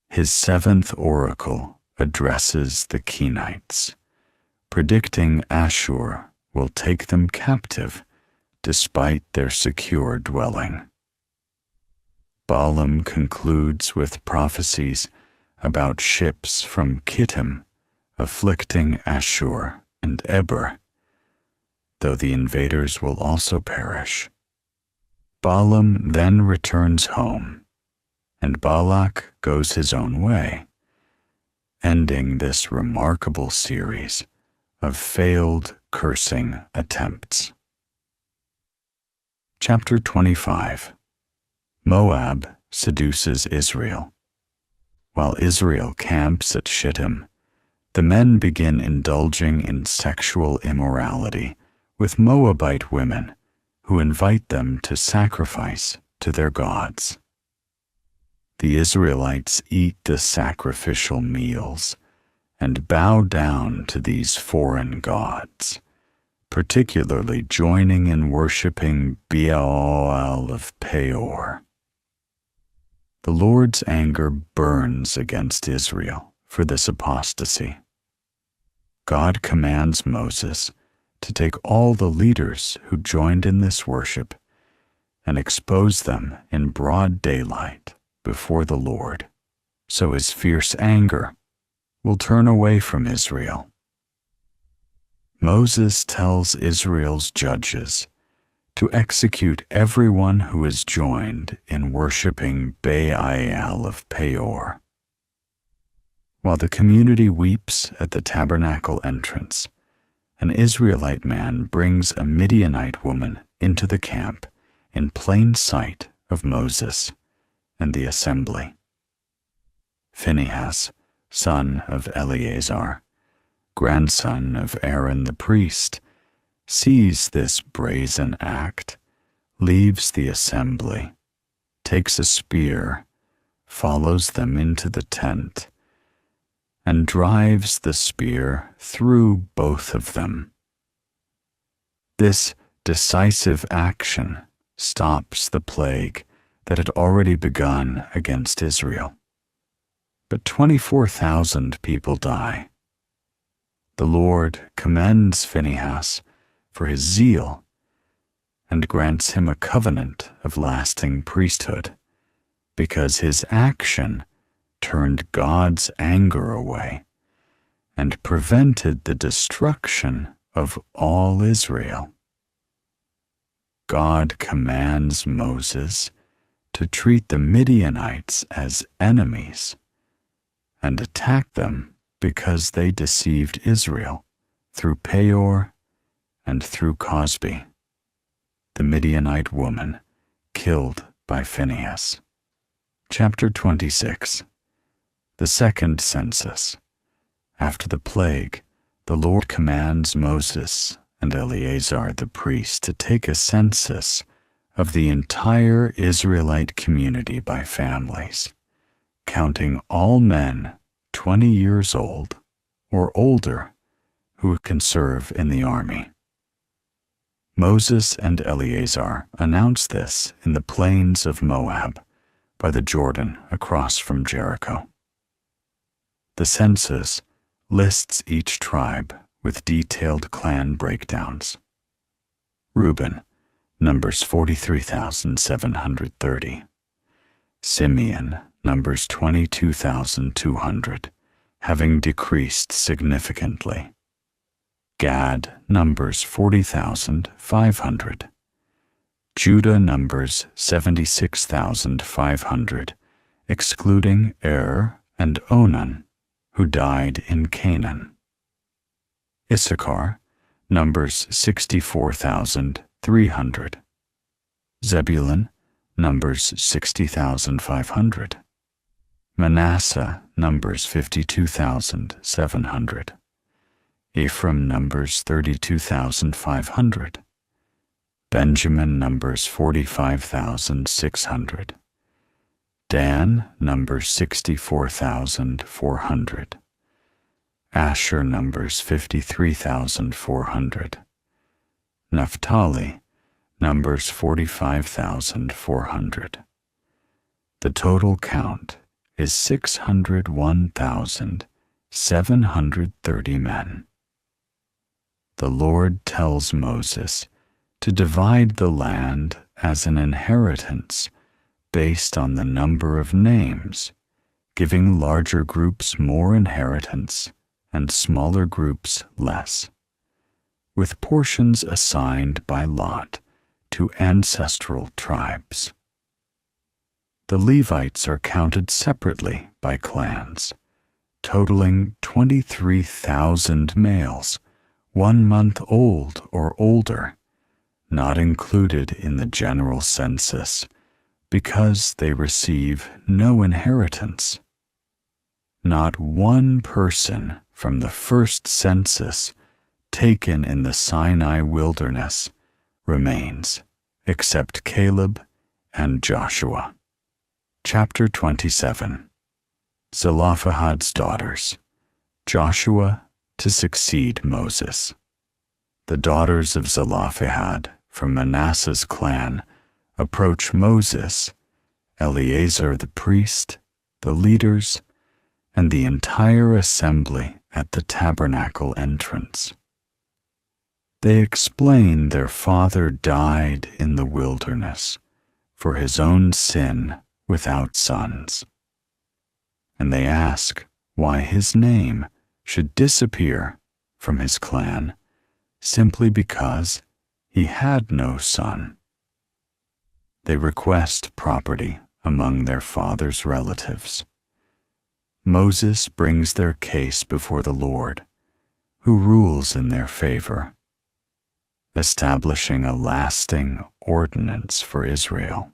His seventh oracle addresses the Kenites, predicting Ashur will take them captive despite their secure dwelling. Balaam concludes with prophecies about ships from Kittim afflicting Ashur and Eber, though the invaders will also perish. Balaam then returns home, and Balak goes his own way, ending this remarkable series of failed cursing attempts. Chapter 25. Moab seduces Israel. While Israel camps at Shittim, the men begin indulging in sexual immorality with Moabite women who invite them to sacrifice to their gods. The Israelites eat the sacrificial meals and bow down to these foreign gods, particularly joining in worshiping Baal of Peor. The Lord's anger burns against Israel for this apostasy. God commands Moses to take all the leaders who joined in this worship and expose them in broad daylight before the Lord, so his fierce anger will turn away from Israel. Moses tells Israel's judges to execute everyone who is joined in worshiping Baal of Peor. While the community weeps at the tabernacle entrance, an Israelite man brings a Midianite woman into the camp in plain sight of Moses and the assembly. Phinehas, son of Eleazar, grandson of Aaron the priest, sees this brazen act, leaves the assembly, takes a spear, follows them into the tent, and drives the spear through both of them. This decisive action stops the plague that had already begun against Israel. But 24,000 people die. The Lord commends Phinehas for his zeal and grants him a covenant of lasting priesthood, because his action turned God's anger away and prevented the destruction of all Israel. God commands Moses to treat the Midianites as enemies and attack them because they deceived Israel through Peor and through Cosbi, the Midianite woman killed by Phinehas. Chapter 26. The second census. After the plague, the Lord commands Moses and Eleazar the priest to take a census of the entire Israelite community by families, counting all men 20 years old or older who can serve in the army. Moses and Eleazar announced this in the plains of Moab by the Jordan across from Jericho. The census lists each tribe with detailed clan breakdowns. Reuben, numbers 43,730. Simeon, numbers 22,200, having decreased significantly. Gad numbers 40,500. Judah numbers 76,500, excluding and Onan, who died in Canaan. Issachar numbers 64,300. Zebulun numbers 60,500. Manasseh numbers 52,700. Ephraim numbers 32,500. Benjamin numbers 45,600. Dan numbers 64,400. Asher numbers 53,400. Naphtali numbers 45,400. The total count is 601,730 men. The Lord tells Moses to divide the land as an inheritance based on the number of names, giving larger groups more inheritance and smaller groups less, with portions assigned by lot to ancestral tribes. The Levites are counted separately by clans, totaling 23,000 males, 1 month old or older, not included in the general census, because they receive no inheritance. Not one person from the first census taken in the Sinai wilderness remains, except Caleb and Joshua. Chapter 27. Zelophehad's daughters, Joshua to succeed Moses. The daughters of Zelophehad from Manasseh's clan approach Moses Eleazar the priest, the leaders, and the entire assembly at the tabernacle entrance. They explain their father died in the wilderness for his own sin without sons. And they ask why his name should disappear from his clan simply because he had no son. They request property among their father's relatives. Moses brings their case before the Lord, who rules in their favor, establishing a lasting ordinance for Israel.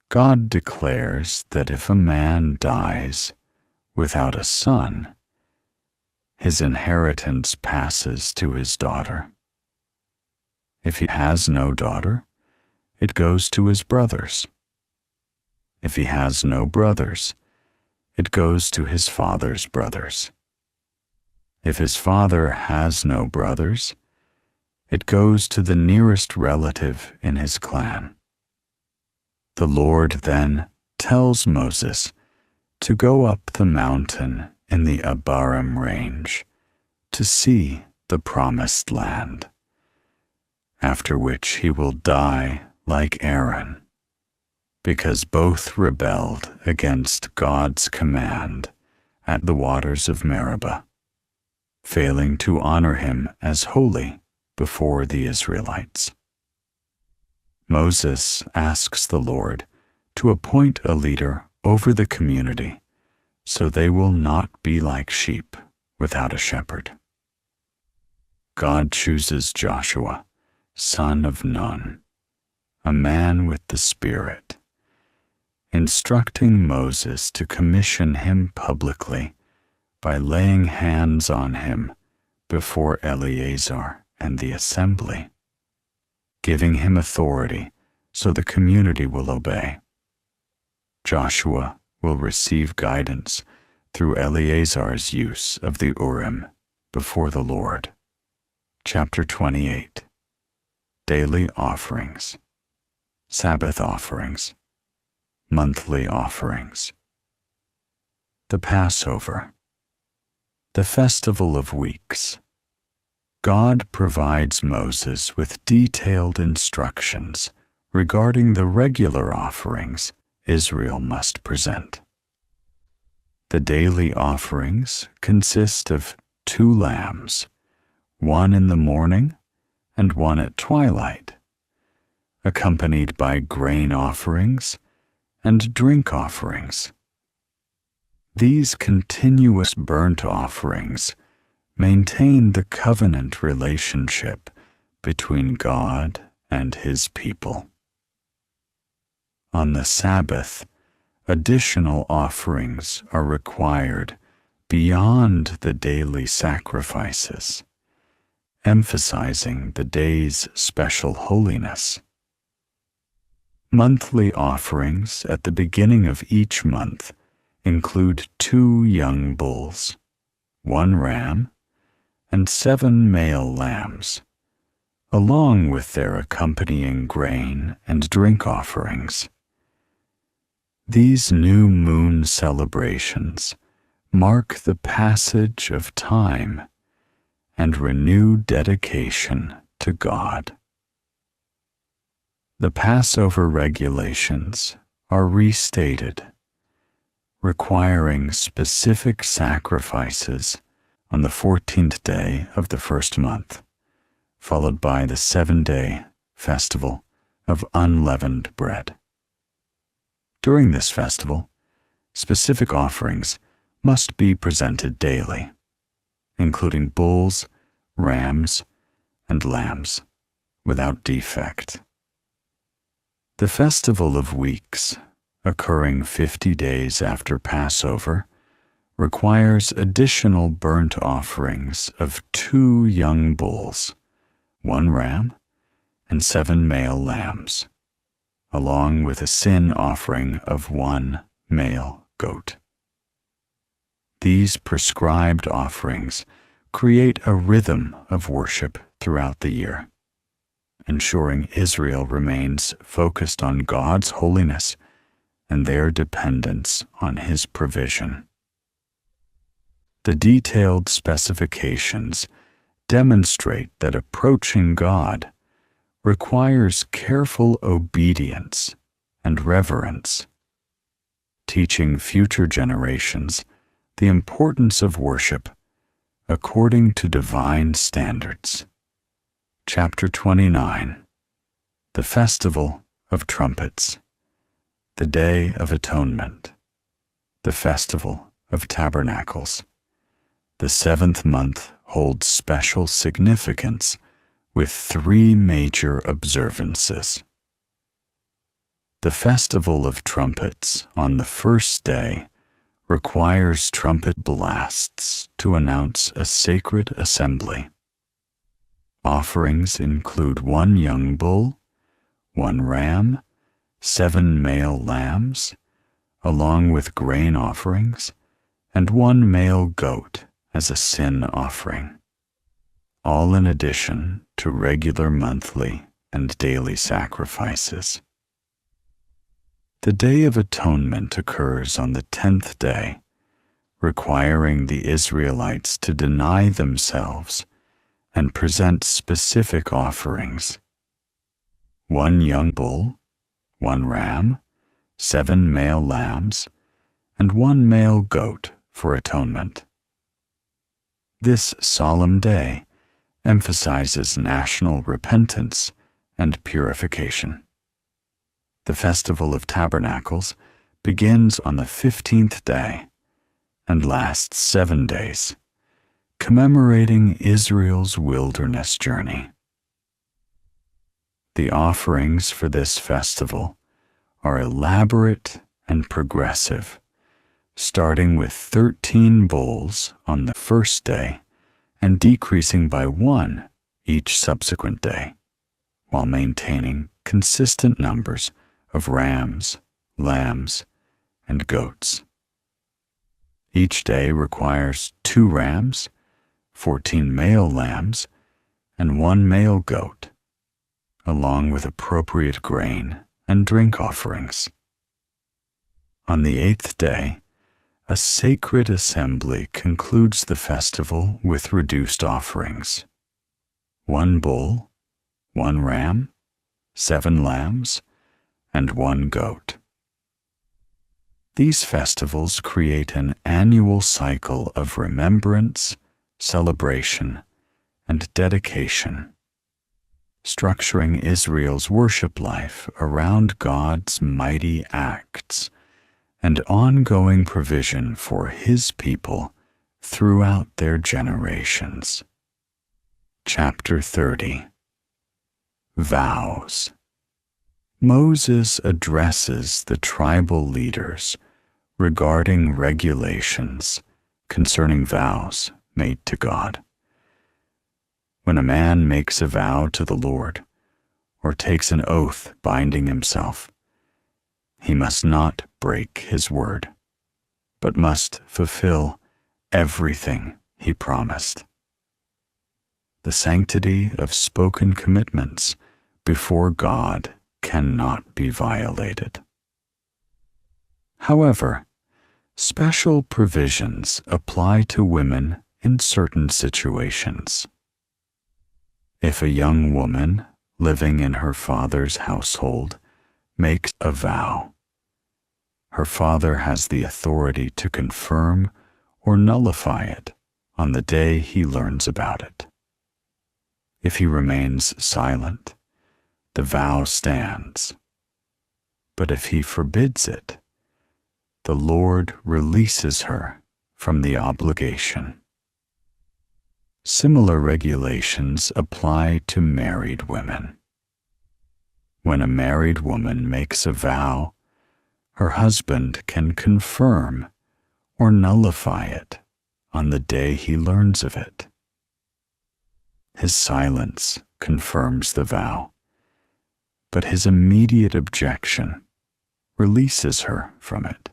God declares that if a man dies without a son, his inheritance passes to his daughter. If he has no daughter, it goes to his brothers. If he has no brothers, it goes to his father's brothers. If his father has no brothers, it goes to the nearest relative in his clan. The Lord then tells Moses to go up the mountain in the Abarim range to see the promised land, after which he will die like Aaron, because both rebelled against God's command at the waters of Meribah, failing to honor him as holy before the Israelites. Moses asks the Lord to appoint a leader over the community so they will not be like sheep without a shepherd. God chooses Joshua, son of Nun, a man with the Spirit, instructing Moses to commission him publicly by laying hands on him before Eleazar and the assembly, giving him authority so the community will obey. Joshua will receive guidance through Eleazar's use of the Urim before the Lord. Chapter 28. Daily Offerings, Sabbath Offerings, Monthly Offerings. The Passover, the Festival of Weeks. God provides Moses with detailed instructions regarding the regular offerings Israel must present. The daily offerings consist of 2 lambs, one in the morning and one at twilight, accompanied by grain offerings and drink offerings. These continuous burnt offerings maintain the covenant relationship between God and his people. On the Sabbath, additional offerings are required beyond the daily sacrifices, emphasizing the day's special holiness. Monthly offerings at the beginning of each month include 2 young bulls, 1 ram, and 7 male lambs, along with their accompanying grain and drink offerings. These new moon celebrations mark the passage of time and renewed dedication to God. The Passover regulations are restated, requiring specific sacrifices on the 14th day of the first month, followed by the 7-day festival of unleavened bread. During this festival, specific offerings must be presented daily, including bulls, rams, and lambs, without defect. The Festival of Weeks, occurring 50 days after Passover, requires additional burnt offerings of 2 young bulls, 1 ram, and 7 male lambs, along with a sin offering of 1 male goat. These prescribed offerings create a rhythm of worship throughout the year, ensuring Israel remains focused on God's holiness and their dependence on His provision. The detailed specifications demonstrate that approaching God requires careful obedience and reverence, teaching future generations the importance of worship according to divine standards. Chapter 29. The Festival of Trumpets, the Day of Atonement, the Festival of Tabernacles. The seventh month holds special significance with 3 major observances. The Festival of Trumpets on the first day requires trumpet blasts to announce a sacred assembly. Offerings include 1 young bull, 1 ram, 7 male lambs, along with grain offerings, and 1 male goat as a sin offering, all in addition to regular monthly and daily sacrifices. The Day of Atonement occurs on the 10th day, requiring the Israelites to deny themselves and present specific offerings: 1 young bull, 1 ram, 7 male lambs, and 1 male goat for atonement. This solemn day emphasizes national repentance and purification. The Festival of Tabernacles begins on the 15th day and lasts 7 days, commemorating Israel's wilderness journey. The offerings for this festival are elaborate and progressive, starting with 13 bulls on the first day and decreasing by 1 each subsequent day, while maintaining consistent numbers of rams, lambs, and goats. Each day requires 2 rams, 14 male lambs, and 1 male goat, along with appropriate grain and drink offerings. On the 8th day, a sacred assembly concludes the festival with reduced offerings: 1 bull, 1 ram, 7 lambs, and 1 goat. These festivals create an annual cycle of remembrance, celebration, and dedication, structuring Israel's worship life around God's mighty acts and ongoing provision for His people throughout their generations. Chapter 30. Vows. Moses addresses the tribal leaders regarding regulations concerning vows made to God. When a man makes a vow to the Lord, or takes an oath binding himself, he must not break his word, but must fulfill everything he promised. The sanctity of spoken commitments before God cannot be violated. However, special provisions apply to women in certain situations. If a young woman living in her father's household makes a vow, her father has the authority to confirm or nullify it on the day he learns about it. If he remains silent, the vow stands. But if he forbids it, the Lord releases her from the obligation. Similar regulations apply to married women. When a married woman makes a vow, her husband can confirm or nullify it on the day he learns of it. His silence confirms the vow, but his immediate objection releases her from it.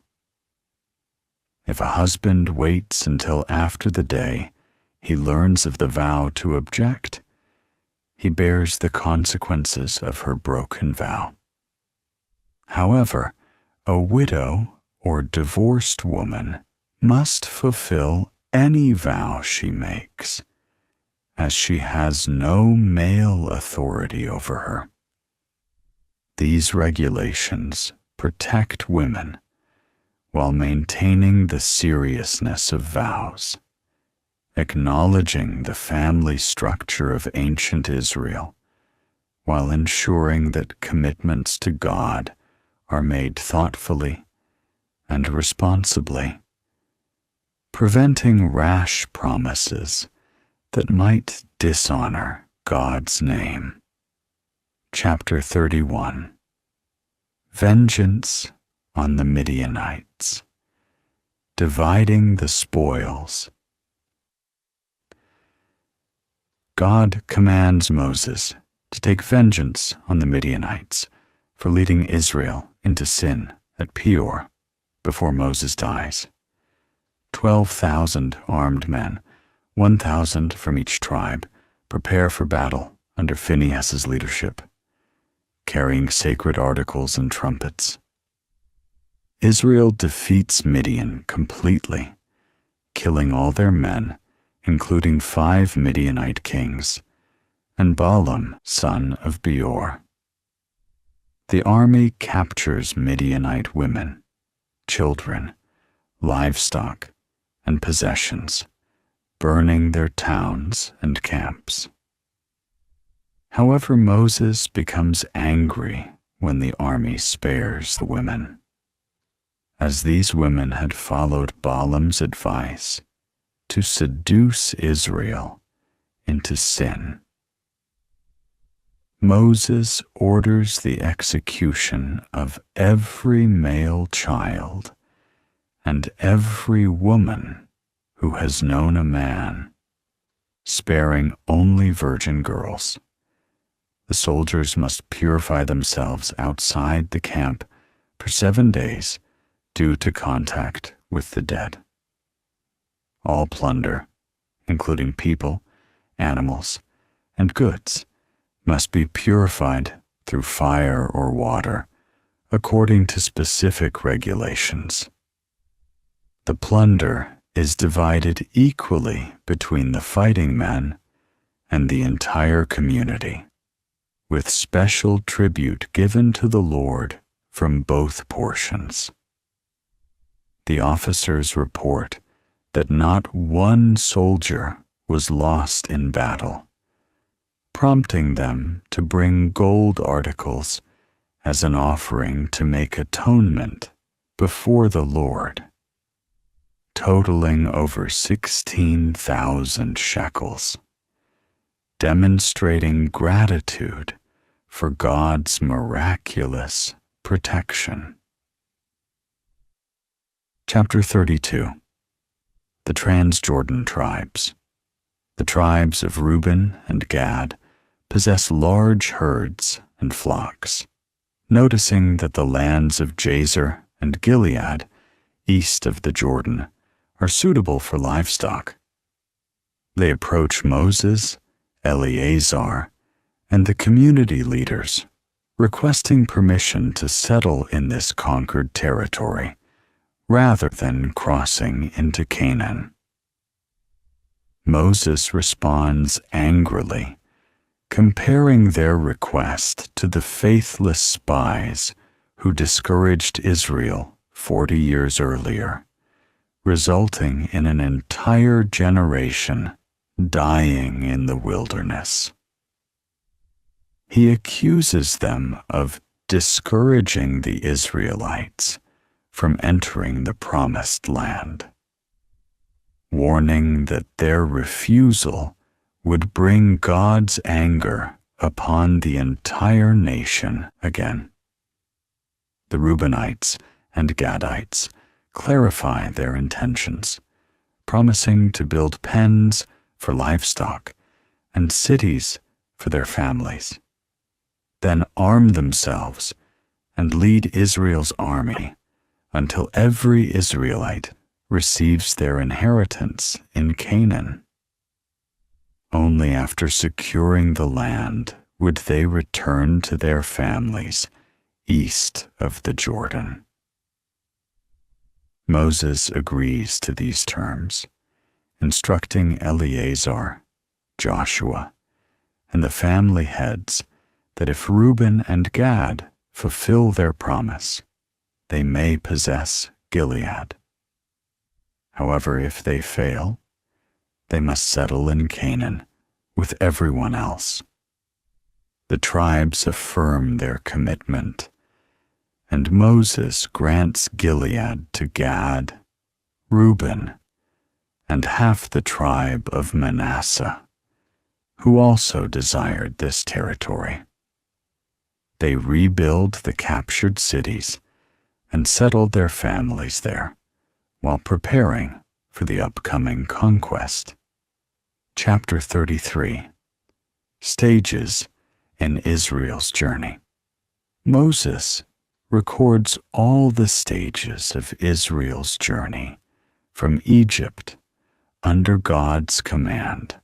If a husband waits until after the day he learns of the vow to object, he bears the consequences of her broken vow. However, a widow or divorced woman must fulfill any vow she makes, as she has no male authority over her. These regulations protect women while maintaining the seriousness of vows, acknowledging the family structure of ancient Israel, while ensuring that commitments to God are made thoughtfully and responsibly, preventing rash promises that might dishonor God's name. Chapter 31. Vengeance on the Midianites. Dividing the spoils. God commands Moses to take vengeance on the Midianites for leading Israel into sin at Peor before Moses dies. 12,000 armed men, 1,000 from each tribe, prepare for battle under Phinehas's leadership, carrying sacred articles and trumpets. Israel defeats Midian completely, killing all their men, including 5 Midianite kings, and Balaam, son of Beor. The army captures Midianite women, children, livestock, and possessions, burning their towns and camps. However, Moses becomes angry when the army spares the women, as these women had followed Balaam's advice to seduce Israel into sin. Moses orders the execution of every male child and every woman who has known a man, sparing only virgin girls. The soldiers must purify themselves outside the camp for 7 days due to contact with the dead. All plunder, including people, animals, and goods, must be purified through fire or water, according to specific regulations. The plunder is divided equally between the fighting men and the entire community, with special tribute given to the Lord from both portions. The officers report that not one soldier was lost in battle, prompting them to bring gold articles as an offering to make atonement before the Lord, totaling over 16,000 shekels, demonstrating gratitude for God's miraculous protection. Chapter 32. The Transjordan Tribes. The tribes of Reuben and Gad possess large herds and flocks. Noticing that the lands of Jazer and Gilead, east of the Jordan, are suitable for livestock, they approach Moses, Eleazar, and the community leaders, requesting permission to settle in this conquered territory rather than crossing into Canaan. Moses responds angrily, comparing their request to the faithless spies who discouraged Israel 40 years earlier, resulting in an entire generation dying in the wilderness. He accuses them of discouraging the Israelites from entering the promised land, warning that their refusal would bring God's anger upon the entire nation again. The Reubenites and Gadites clarify their intentions, promising to build pens for livestock and cities for their families, then arm themselves and lead Israel's army until every Israelite receives their inheritance in Canaan. Only after securing the land would they return to their families east of the Jordan. Moses agrees to these terms, instructing Eleazar, Joshua, and the family heads that if Reuben and Gad fulfill their promise, they may possess Gilead. However, if they fail, they must settle in Canaan with everyone else. The tribes affirm their commitment, and Moses grants Gilead to Gad, Reuben, and half the tribe of Manasseh, who also desired this territory. They rebuild the captured cities and settled their families there while preparing for the upcoming conquest. Chapter 33. Stages in Israel's journey. Moses records all the stages of Israel's journey from Egypt under God's command,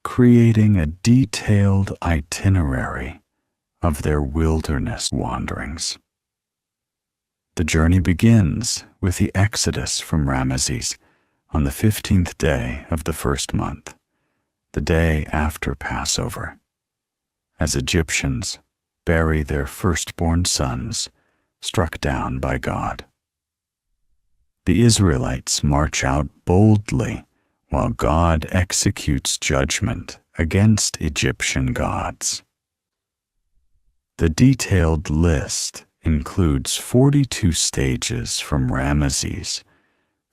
creating a detailed itinerary of their wilderness wanderings. The journey begins with the exodus from Ramesses on the 15th day of the first month, the day after Passover, as Egyptians bury their firstborn sons struck down by God. The Israelites march out boldly while God executes judgment against Egyptian gods. The detailed list includes 42 stages from Ramesses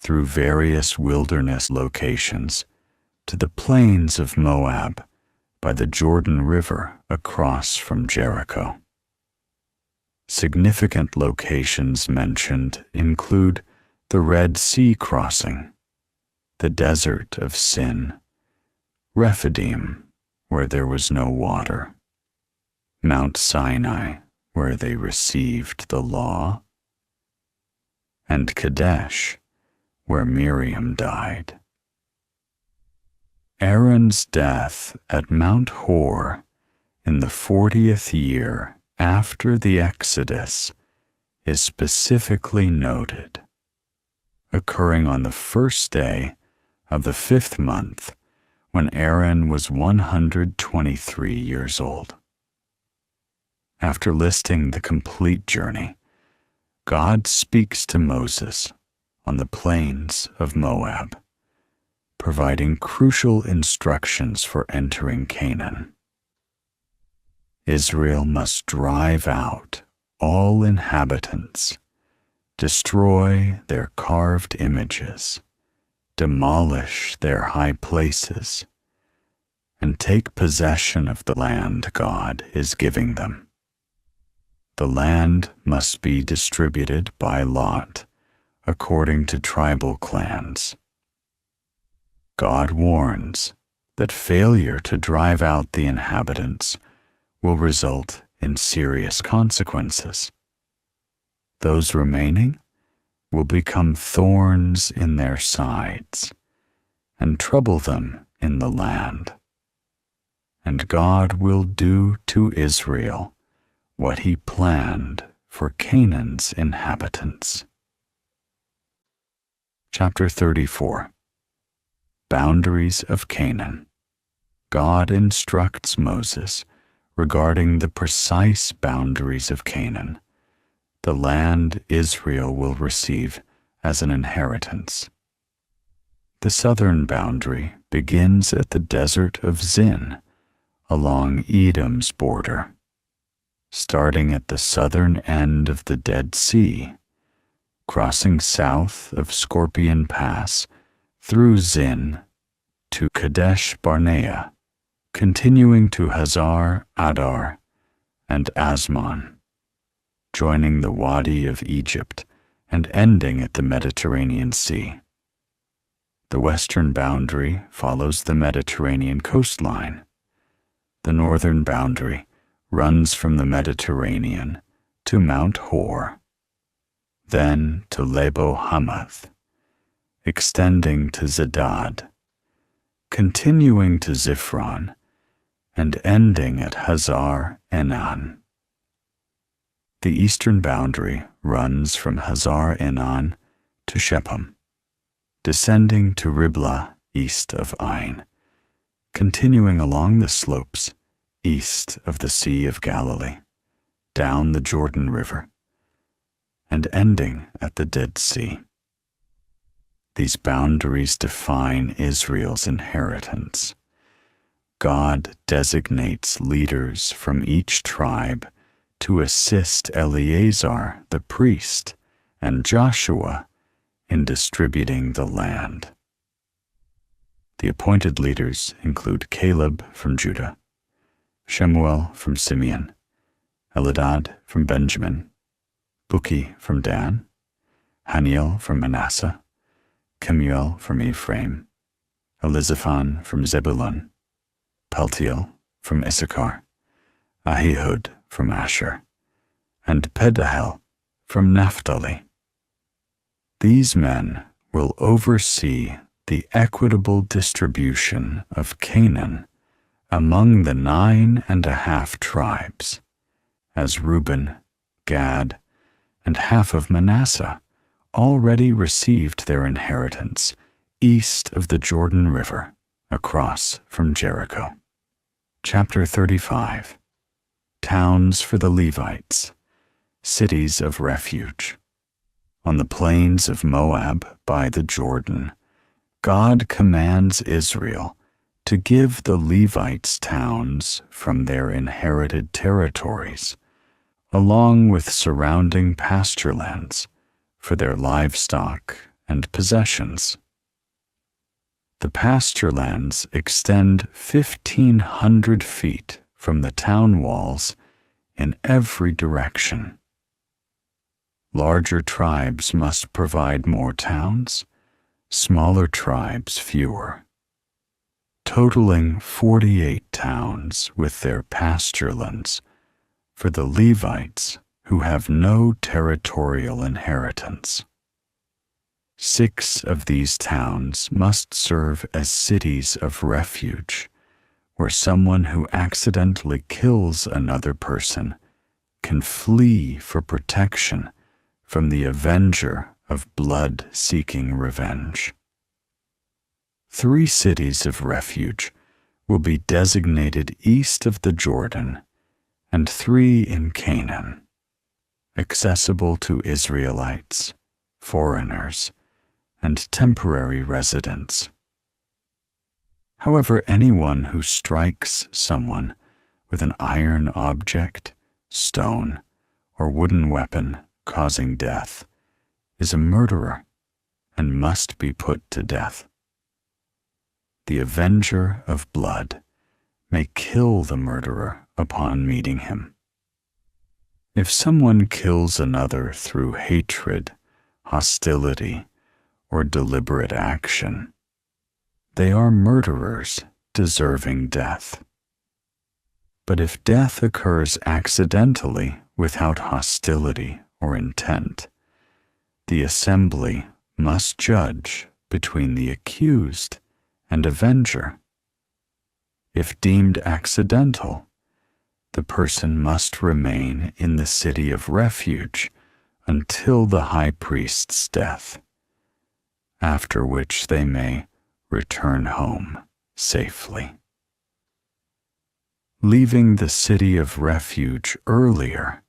through various wilderness locations to the plains of Moab by the Jordan River across from Jericho. Significant locations mentioned include the Red Sea crossing, the desert of Sin, Rephidim, where there was no water, Mount Sinai, where they received the law, and Kadesh, where Miriam died. Aaron's death at Mount Hor in the 40th year after the Exodus is specifically noted, occurring on the first day of the 5th month when Aaron was 123 years old. After listing the complete journey, God speaks to Moses on the plains of Moab, providing crucial instructions for entering Canaan. Israel must drive out all inhabitants, destroy their carved images, demolish their high places, and take possession of the land God is giving them. The land must be distributed by lot, according to tribal clans. God warns that failure to drive out the inhabitants will result in serious consequences. Those remaining will become thorns in their sides and trouble them in the land. And God will do to Israel what he planned for Canaan's inhabitants. Chapter 34. Boundaries of Canaan. God instructs Moses regarding the precise boundaries of Canaan, the land Israel will receive as an inheritance. The southern boundary begins at the desert of Zin, along Edom's border, starting at the southern end of the Dead Sea, crossing south of Scorpion Pass through Zin to Kadesh Barnea, continuing to Hazar Adar and Asmon, joining the Wadi of Egypt and ending at the Mediterranean Sea. The western boundary follows the Mediterranean coastline. The northern boundary runs from the Mediterranean to Mount Hor, then to Lebo Hamath, extending to Zedad, continuing to Ziphron and ending at Hazar Enan. The eastern boundary runs from Hazar Enan to Shephem, descending to Riblah east of Ain, continuing along the slopes east of the Sea of Galilee, down the Jordan River, and ending at the Dead Sea. These boundaries define Israel's inheritance. God designates leaders from each tribe to assist Eleazar the priest and Joshua in distributing the land. The appointed leaders include Caleb from Judah, Shemuel from Simeon, Eladad from Benjamin, Buki from Dan, Haniel from Manasseh, Kemuel from Ephraim, Elizaphan from Zebulun, Paltiel from Issachar, Ahihud from Asher, and Pedahel from Naphtali. These men will oversee the equitable distribution of Canaan among the 9.5 tribes, as Reuben, Gad, and half of Manasseh already received their inheritance east of the Jordan River, across from Jericho. Chapter 35. Towns for the Levites, cities of refuge. On the plains of Moab by the Jordan, God commands Israel to give the Levites towns from their inherited territories, along with surrounding pasture lands, for their livestock and possessions. The pasture lands extend 1,500 feet from the town walls in every direction. Larger tribes must provide more towns, smaller tribes fewer, totaling 48 towns with their pasturelands for the Levites who have no territorial inheritance. 6 of these towns must serve as cities of refuge, where someone who accidentally kills another person can flee for protection from the avenger of blood-seeking revenge. 3 cities of refuge will be designated east of the Jordan, and 3 in Canaan, accessible to Israelites, foreigners, and temporary residents. However, anyone who strikes someone with an iron object, stone, or wooden weapon causing death is a murderer and must be put to death. The avenger of blood may kill the murderer upon meeting him. If someone kills another through hatred, hostility, or deliberate action, they are murderers deserving death. But if death occurs accidentally without hostility or intent, the assembly must judge between the accused and avenger. If deemed accidental, the person must remain in the city of refuge until the high priest's death, after which they may return home safely. Leaving the city of refuge earlier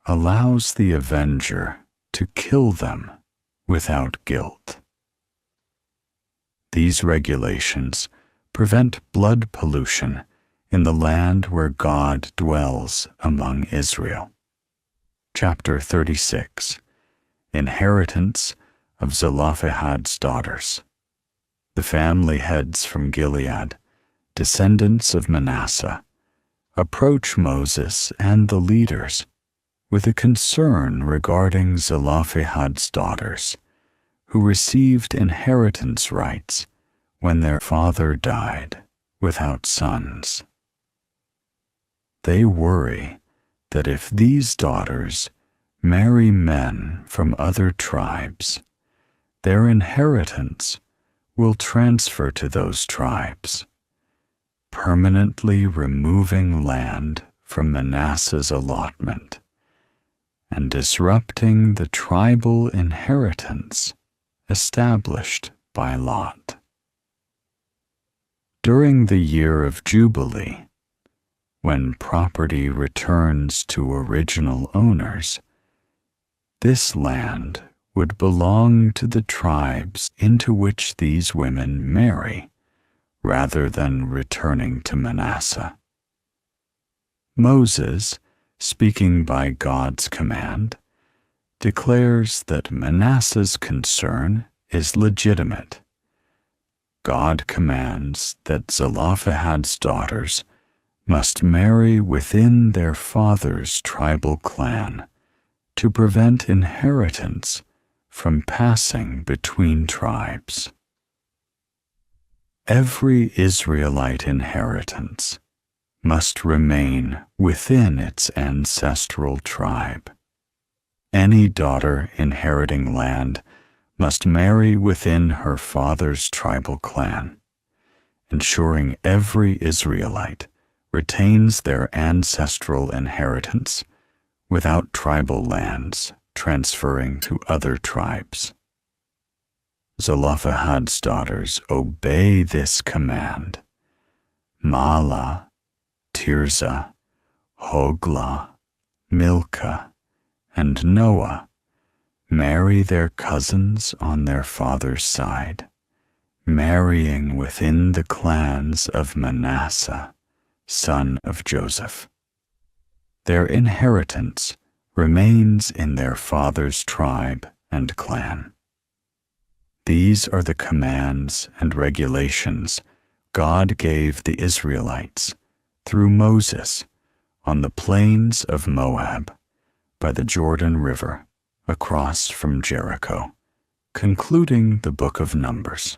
allows the avenger to kill them without guilt. These regulations prevent blood pollution in the land where God dwells among Israel. Chapter 36. Inheritance of Zelophehad's daughters. The family heads from Gilead, descendants of Manasseh, approach Moses and the leaders with a concern regarding Zelophehad's daughters, who received inheritance rights when their father died without sons. They worry that if these daughters marry men from other tribes, their inheritance will transfer to those tribes, permanently removing land from Manasseh's allotment and disrupting the tribal inheritance established by Lot. During the year of Jubilee, when property returns to original owners, this land would belong to the tribes into which these women marry, rather than returning to Manasseh. Moses, speaking by God's command, declares that Manasseh's concern is legitimate. God commands that Zelophehad's daughters must marry within their father's tribal clan to prevent inheritance from passing between tribes. Every Israelite inheritance must remain within its ancestral tribe. Any daughter inheriting land must marry within her father's tribal clan, ensuring every Israelite retains their ancestral inheritance without tribal lands transferring to other tribes. Zelophehad's daughters obey this command. Mahlah, Tirzah, Hoglah, Milcah, and Noah marry their cousins on their father's side, marrying within the clans of Manasseh, son of Joseph. Their inheritance remains in their father's tribe and clan. These are the commands and regulations God gave the Israelites through Moses on the plains of Moab by the Jordan River across from Jericho, concluding the book of Numbers.